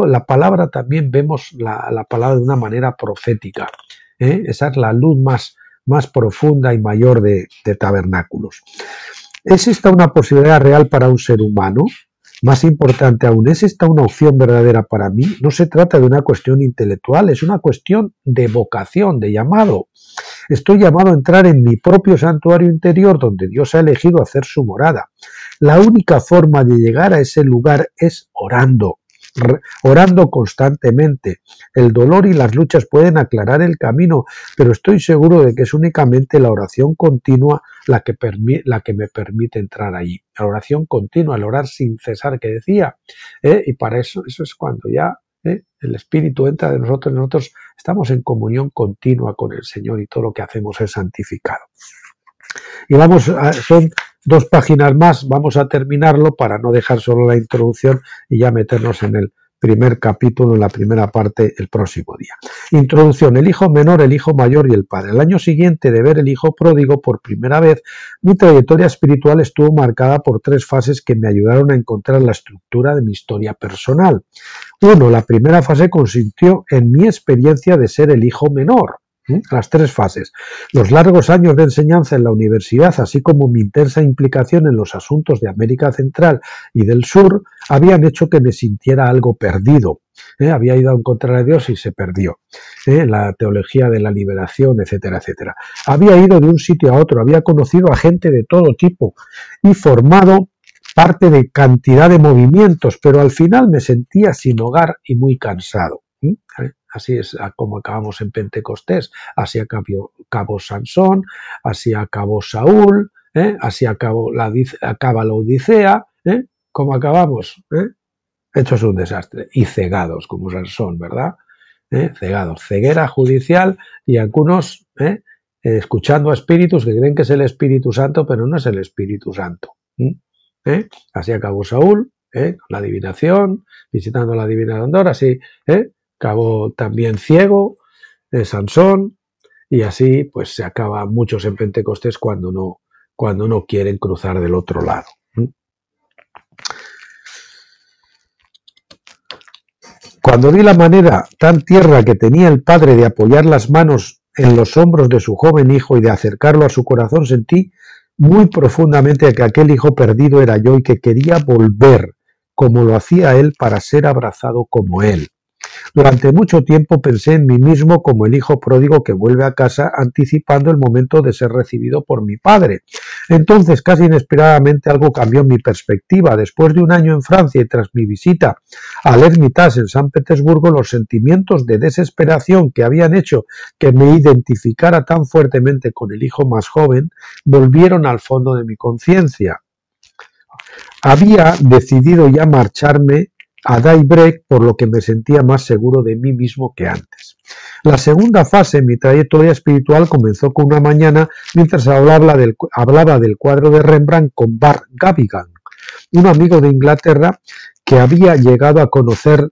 La palabra también vemos la palabra de una manera profética. Esa es la luz más profunda y mayor de tabernáculos. ¿Es esta una posibilidad real para un ser humano? Más importante aún, ¿es esta una opción verdadera para mí? No se trata de una cuestión intelectual, es una cuestión de vocación, de llamado. Estoy llamado a entrar en mi propio santuario interior donde Dios ha elegido hacer su morada. La única forma de llegar a ese lugar es orando constantemente. El dolor y las luchas pueden aclarar el camino, pero estoy seguro de que es únicamente la oración continua la que me permite entrar allí. La oración continua, el orar sin cesar que decía. Y para eso es cuando ya el Espíritu entra de nosotros, nosotros estamos en comunión continua con el Señor y todo lo que hacemos es santificado. Y son 2 páginas más, vamos a terminarlo para no dejar solo la introducción y ya meternos en el primer capítulo, en la primera parte, el próximo día. Introducción: el hijo menor, el hijo mayor y el padre. El año siguiente de ver el hijo pródigo por primera vez, mi trayectoria espiritual estuvo marcada por 3 fases que me ayudaron a encontrar la estructura de mi historia personal. 1. La primera fase consistió en mi experiencia de ser el hijo menor. Las 3 fases. Los largos años de enseñanza en la universidad, así como mi intensa implicación en los asuntos de América Central y del Sur, habían hecho que me sintiera algo perdido. Había ido a encontrar a Dios y se perdió. La teología de la liberación, etcétera, etcétera. Había ido de un sitio a otro, había conocido a gente de todo tipo y formado parte de cantidad de movimientos, pero al final me sentía sin hogar y muy cansado. Así es como acabamos en Pentecostés, así acabó Sansón, así acabó Saúl, así acaba la Odisea, ¿cómo acabamos? Hechos un desastre y cegados como Sansón, ¿verdad? Cegados, ceguera judicial y algunos escuchando a espíritus que creen que es el Espíritu Santo, pero no es el Espíritu Santo. Así acabó Saúl, con la adivinación, visitando la adivinadora, así acabó también ciego, Sansón, y así pues se acaba muchos en Pentecostés cuando no quieren cruzar del otro lado. Cuando vi la manera tan tierna que tenía el padre de apoyar las manos en los hombros de su joven hijo y de acercarlo a su corazón, sentí muy profundamente que aquel hijo perdido era yo y que quería volver, como lo hacía él, para ser abrazado como él. Durante mucho tiempo pensé en mí mismo como el hijo pródigo que vuelve a casa anticipando el momento de ser recibido por mi padre. Entonces, casi inesperadamente, algo cambió en mi perspectiva. Después de un año en Francia y tras mi visita al Hermitage en San Petersburgo, los sentimientos de desesperación que habían hecho que me identificara tan fuertemente con el hijo más joven volvieron al fondo de mi conciencia. Había decidido ya marcharme a Daybreak, por lo que me sentía más seguro de mí mismo que antes. La segunda fase en mi trayectoria espiritual comenzó con una mañana mientras hablaba del cuadro de Rembrandt con Bart Gavigan, un amigo de Inglaterra que había llegado a conocerme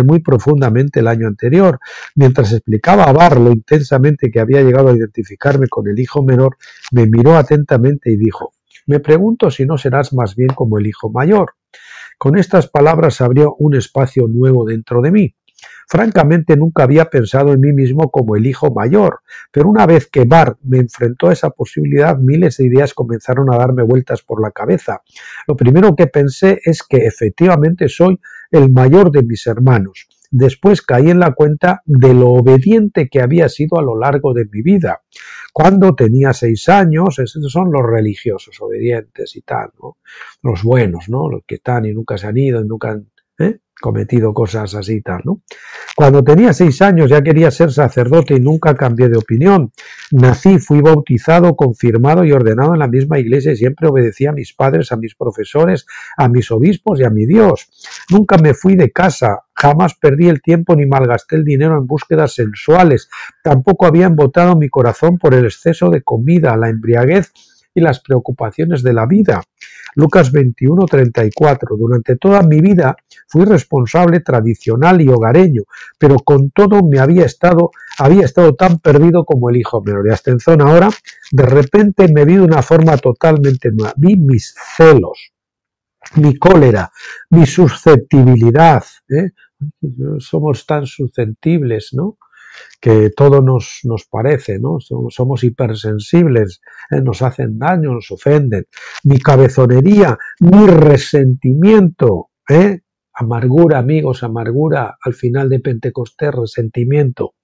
muy profundamente el año anterior. Mientras explicaba a Bart lo intensamente que había llegado a identificarme con el hijo menor, me miró atentamente y dijo: «Me pregunto si no serás más bien como el hijo mayor». Con estas palabras abrió un espacio nuevo dentro de mí. Francamente, nunca había pensado en mí mismo como el hijo mayor, pero una vez que Bart me enfrentó a esa posibilidad, miles de ideas comenzaron a darme vueltas por la cabeza. Lo primero que pensé es que efectivamente soy el mayor de mis hermanos. Después caí en la cuenta de lo obediente que había sido a lo largo de mi vida. Cuando tenía 6 años, esos son los religiosos, obedientes y tal, ¿no? Los buenos, ¿no? Los que están y nunca se han ido y nunca han cometido cosas así y tal, ¿no? Cuando tenía 6 años ya quería ser sacerdote y nunca cambié de opinión. Nací, fui bautizado, confirmado y ordenado en la misma iglesia y siempre obedecí a mis padres, a mis profesores, a mis obispos y a mi Dios. Nunca me fui de casa, jamás perdí el tiempo ni malgasté el dinero en búsquedas sensuales. Tampoco había embotado mi corazón por el exceso de comida, la embriaguez y las preocupaciones de la vida. Lucas 21:34. Durante toda mi vida fui responsable, tradicional y hogareño, pero con todo había estado tan perdido como el hijo menor. Y hasta en zona ahora, de repente me vi de una forma totalmente nueva. Vi mis celos, mi cólera, mi susceptibilidad. Somos tan susceptibles, ¿no?, que todo nos parece, ¿no? Somos hipersensibles, nos hacen daño, nos ofenden. Mi cabezonería, mi resentimiento, amargura, amigos, amargura al final de Pentecostés, resentimiento.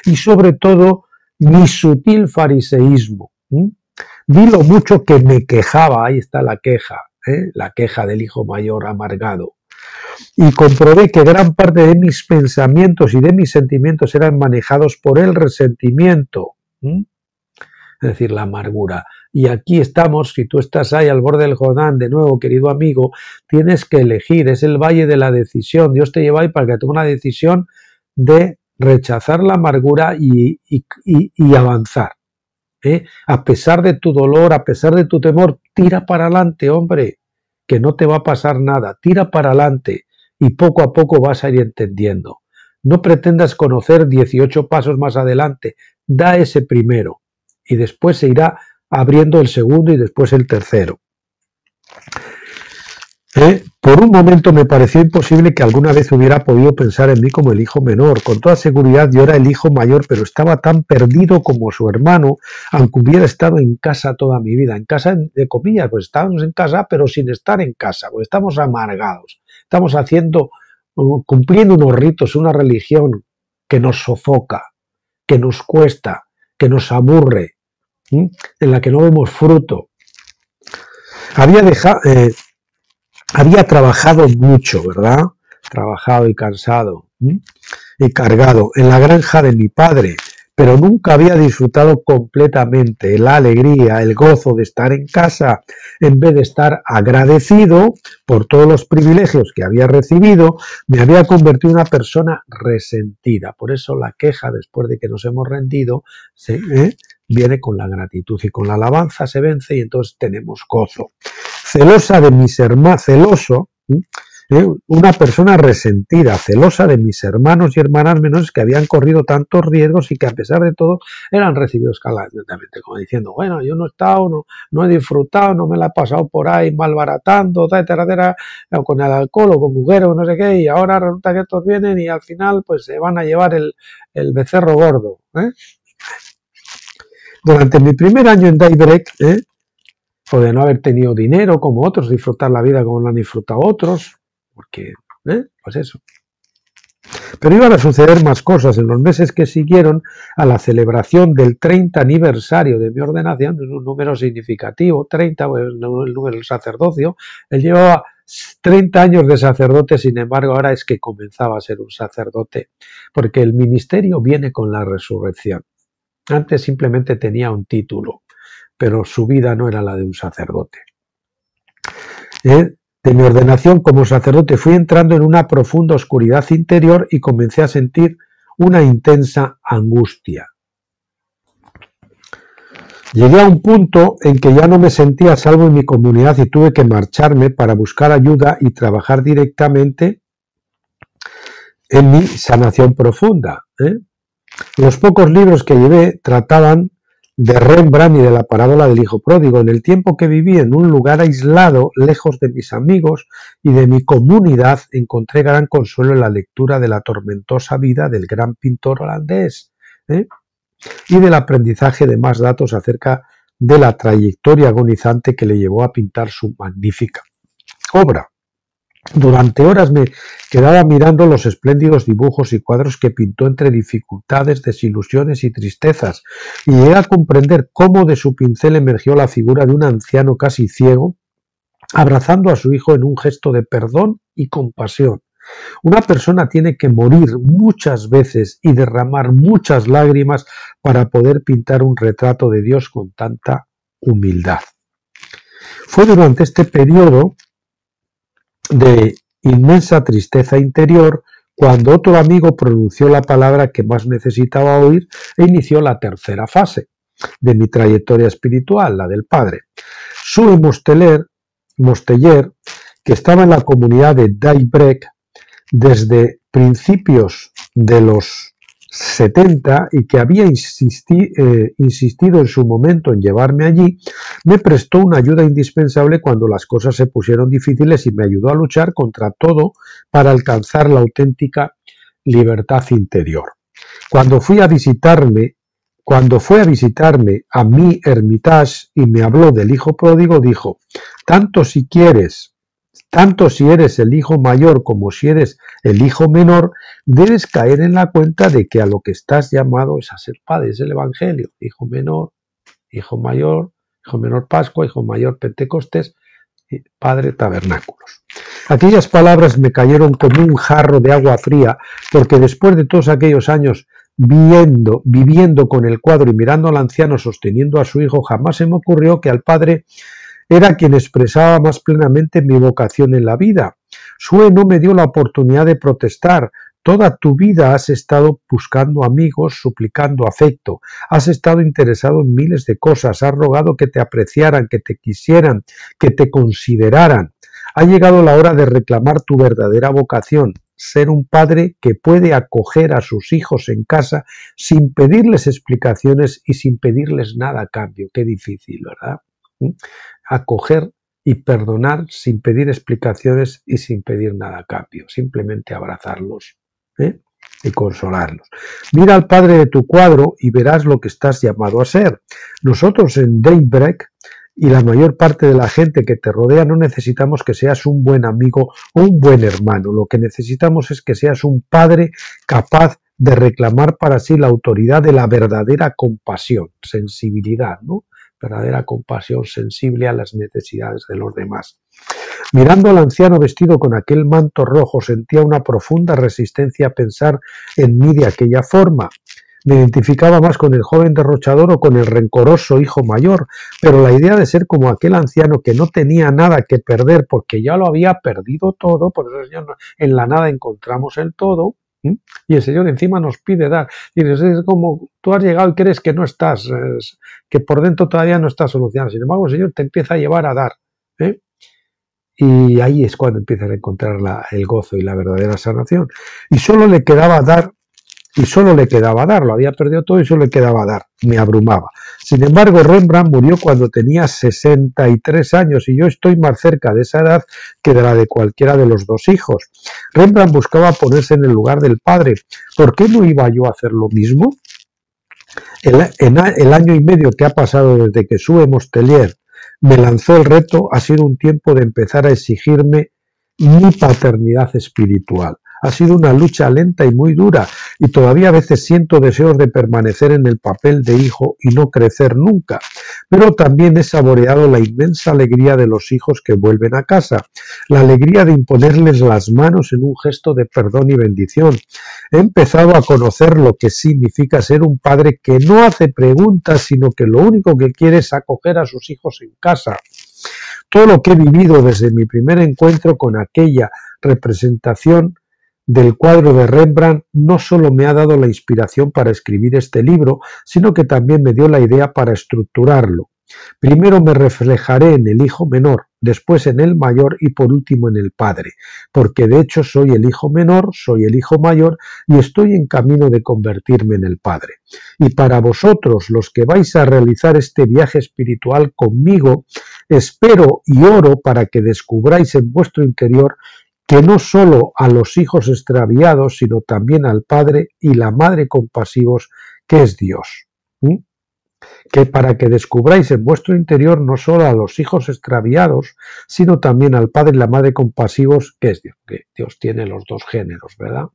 Y sobre todo, mi sutil fariseísmo. Vi lo mucho que me quejaba, ahí está la queja del hijo mayor amargado. Y comprobé que gran parte de mis pensamientos y de mis sentimientos eran manejados por el resentimiento, es decir, la amargura. Y aquí estamos, si tú estás ahí al borde del Jordán, de nuevo, querido amigo, tienes que elegir, es el valle de la decisión. Dios te lleva ahí para que tomes una decisión de rechazar la amargura y avanzar. A pesar de tu dolor, a pesar de tu temor, tira para adelante, hombre, que no te va a pasar nada, tira para adelante. Y poco a poco vas a ir entendiendo. No pretendas conocer 18 pasos más adelante. Da ese primero y después se irá abriendo el segundo y después el tercero. Por un momento me pareció imposible que alguna vez hubiera podido pensar en mí como el hijo menor. Con toda seguridad yo era el hijo mayor, pero estaba tan perdido como su hermano, aunque hubiera estado en casa toda mi vida. En casa, de comillas, pues estábamos en casa, pero sin estar en casa, pues estamos amargados. Estamos haciendo cumpliendo unos ritos, una religión que nos sofoca, que nos cuesta, que nos aburre, en la que no vemos fruto. Había trabajado mucho, ¿verdad? Trabajado y cansado y cargado en la granja de mi padre, pero nunca había disfrutado completamente la alegría, el gozo de estar en casa, en vez de estar agradecido por todos los privilegios que había recibido. Me había convertido en una persona resentida. Por eso la queja, después de que nos hemos rendido, viene con la gratitud, y con la alabanza se vence y entonces tenemos gozo. Celosa de mis hermanos, una persona resentida, celosa de mis hermanos y hermanas menores que habían corrido tantos riesgos y que a pesar de todo eran recibidos calladamente, como diciendo, bueno, yo no he estado, no he disfrutado, no me la he pasado por ahí malbaratando, etcétera, con el alcohol o con mujeres o no sé qué, y ahora resulta que estos vienen y al final pues se van a llevar el becerro gordo. Durante mi primer año en Daybreak, o de no haber tenido dinero como otros, disfrutar la vida como lo han disfrutado otros, porque, pues eso. Pero iban a suceder más cosas en los meses que siguieron a la celebración del 30 aniversario de mi ordenación, es un número significativo, 30, pues, el número del sacerdocio. Él llevaba 30 años de sacerdote, sin embargo, ahora es que comenzaba a ser un sacerdote, porque el ministerio viene con la resurrección. Antes simplemente tenía un título, pero su vida no era la de un sacerdote. De mi ordenación como sacerdote fui entrando en una profunda oscuridad interior y comencé a sentir una intensa angustia. Llegué a un punto en que ya no me sentía salvo en mi comunidad y tuve que marcharme para buscar ayuda y trabajar directamente en mi sanación profunda. Los pocos libros que llevé trataban de Rembrandt y de la parábola del hijo pródigo. En el tiempo que viví en un lugar aislado, lejos de mis amigos y de mi comunidad, encontré gran consuelo en la lectura de la tormentosa vida del gran pintor holandés y del aprendizaje de más datos acerca de la trayectoria agonizante que le llevó a pintar su magnífica obra. Durante horas me quedaba mirando los espléndidos dibujos y cuadros que pintó entre dificultades, desilusiones y tristezas, y llegué a comprender cómo de su pincel emergió la figura de un anciano casi ciego, abrazando a su hijo en un gesto de perdón y compasión. Una persona tiene que morir muchas veces y derramar muchas lágrimas para poder pintar un retrato de Dios con tanta humildad. Fue durante este periodo de inmensa tristeza interior cuando otro amigo pronunció la palabra que más necesitaba oír e inició la tercera fase de mi trayectoria espiritual, la del Padre. Sue Mosteller, que estaba en la comunidad de Daybreak desde principios de los 70 y que había insistido en su momento en llevarme allí, me prestó una ayuda indispensable cuando las cosas se pusieron difíciles y me ayudó a luchar contra todo para alcanzar la auténtica libertad interior. Cuando fue a visitarme a mi Hermitage y me habló del hijo pródigo, dijo, tanto si eres el hijo mayor como si eres el hijo menor, debes caer en la cuenta de que a lo que estás llamado es a ser padre, es el Evangelio, hijo menor, hijo mayor, hijo menor Pascua, hijo mayor Pentecostés, padre tabernáculos. Aquellas palabras me cayeron como un jarro de agua fría, porque después de todos aquellos años viviendo con el cuadro y mirando al anciano sosteniendo a su hijo, jamás se me ocurrió que al padre era quien expresaba más plenamente mi vocación en la vida. Sue no me dio la oportunidad de protestar. Toda tu vida has estado buscando amigos, suplicando afecto. Has estado interesado en miles de cosas. Has rogado que te apreciaran, que te quisieran, que te consideraran. Ha llegado la hora de reclamar tu verdadera vocación. Ser un padre que puede acoger a sus hijos en casa sin pedirles explicaciones y sin pedirles nada a cambio. Qué difícil, ¿verdad? Acoger y perdonar sin pedir explicaciones y sin pedir nada a cambio, simplemente abrazarlos y consolarlos. Mira al padre de tu cuadro y verás lo que estás llamado a ser. Nosotros en Daybreak y la mayor parte de la gente que te rodea no necesitamos que seas un buen amigo o un buen hermano. Lo que necesitamos es que seas un padre capaz de reclamar para sí la autoridad de la verdadera compasión, sensibilidad, ¿no? Verdadera compasión, sensible a las necesidades de los demás. Mirando al anciano vestido con aquel manto rojo, sentía una profunda resistencia a pensar en mí de aquella forma. Me identificaba más con el joven derrochador o con el rencoroso hijo mayor, pero la idea de ser como aquel anciano que no tenía nada que perder porque ya lo había perdido todo, por eso en la nada encontramos el todo, y el Señor encima nos pide dar. Y es como tú has llegado y crees que no estás, que por dentro todavía no está solucionado. Sin embargo, el Señor te empieza a llevar a dar. Y ahí es cuando empiezas a encontrar el gozo y la verdadera sanación. Y solo le quedaba dar. Y solo le quedaba dar, lo había perdido todo y solo le quedaba dar, me abrumaba. Sin embargo, Rembrandt murió cuando tenía 63 años y yo estoy más cerca de esa edad que de la de cualquiera de los dos hijos. Rembrandt buscaba ponerse en el lugar del padre. ¿Por qué no iba yo a hacer lo mismo? El año y medio que ha pasado desde que Sue Mostelier me lanzó el reto ha sido un tiempo de empezar a exigirme mi paternidad espiritual. Ha sido una lucha lenta y muy dura y todavía a veces siento deseos de permanecer en el papel de hijo y no crecer nunca. Pero también he saboreado la inmensa alegría de los hijos que vuelven a casa, la alegría de imponerles las manos en un gesto de perdón y bendición. He empezado a conocer lo que significa ser un padre que no hace preguntas, sino que lo único que quiere es acoger a sus hijos en casa. Todo lo que he vivido desde mi primer encuentro con aquella representación del cuadro de Rembrandt no solo me ha dado la inspiración para escribir este libro, sino que también me dio la idea para estructurarlo. Primero me reflejaré en el hijo menor, después en el mayor y por último en el padre, porque de hecho soy el hijo menor, soy el hijo mayor y estoy en camino de convertirme en el padre. Y para vosotros, los que vais a realizar este viaje espiritual conmigo, espero y oro para que descubráis en vuestro interior que no solo a los hijos extraviados, sino también al Padre y la Madre compasivos, que es Dios. Que para que descubráis en vuestro interior no solo a los hijos extraviados, sino también al Padre y la Madre compasivos, que es Dios. Que Dios tiene los dos géneros, ¿verdad?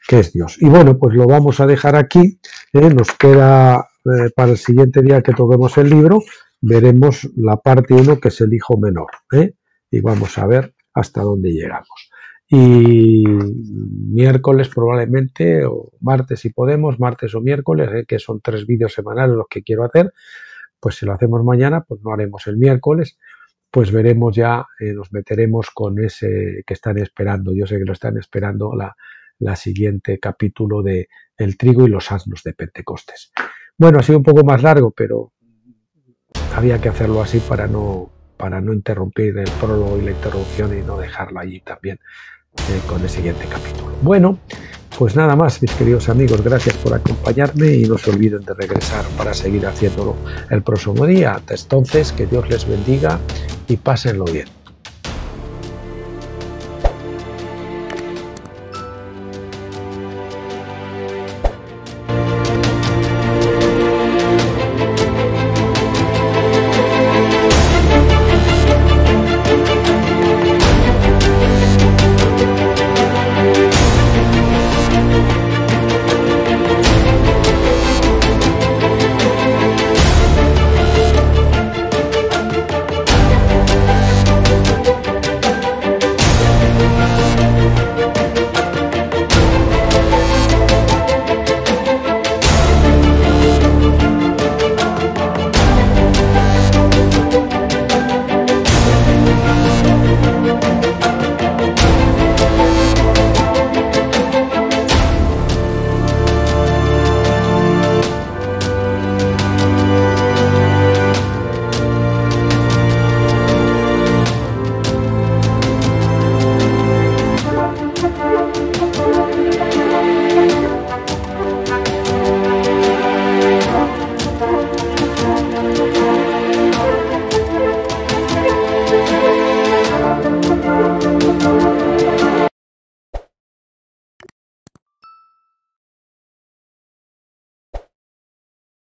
Que es Dios. Y bueno, pues lo vamos a dejar aquí. Nos queda para el siguiente día que toquemos el libro, veremos la parte 1, que es el hijo menor. Y vamos a ver hasta dónde llegamos. Y miércoles probablemente, o martes si podemos, martes o miércoles, que son 3 vídeos semanales los que quiero hacer, pues si lo hacemos mañana, pues no haremos el miércoles, pues veremos ya, nos meteremos con ese que están esperando, yo sé que lo están esperando, la siguiente capítulo de El trigo y los asnos de Pentecostés. Bueno, ha sido un poco más largo, pero había que hacerlo así para no interrumpir el prólogo y la introducción y no dejarlo allí también con el siguiente capítulo. Bueno, pues nada más, mis queridos amigos, gracias por acompañarme y no se olviden de regresar para seguir haciéndolo el próximo día. Hasta entonces, que Dios les bendiga y pásenlo bien.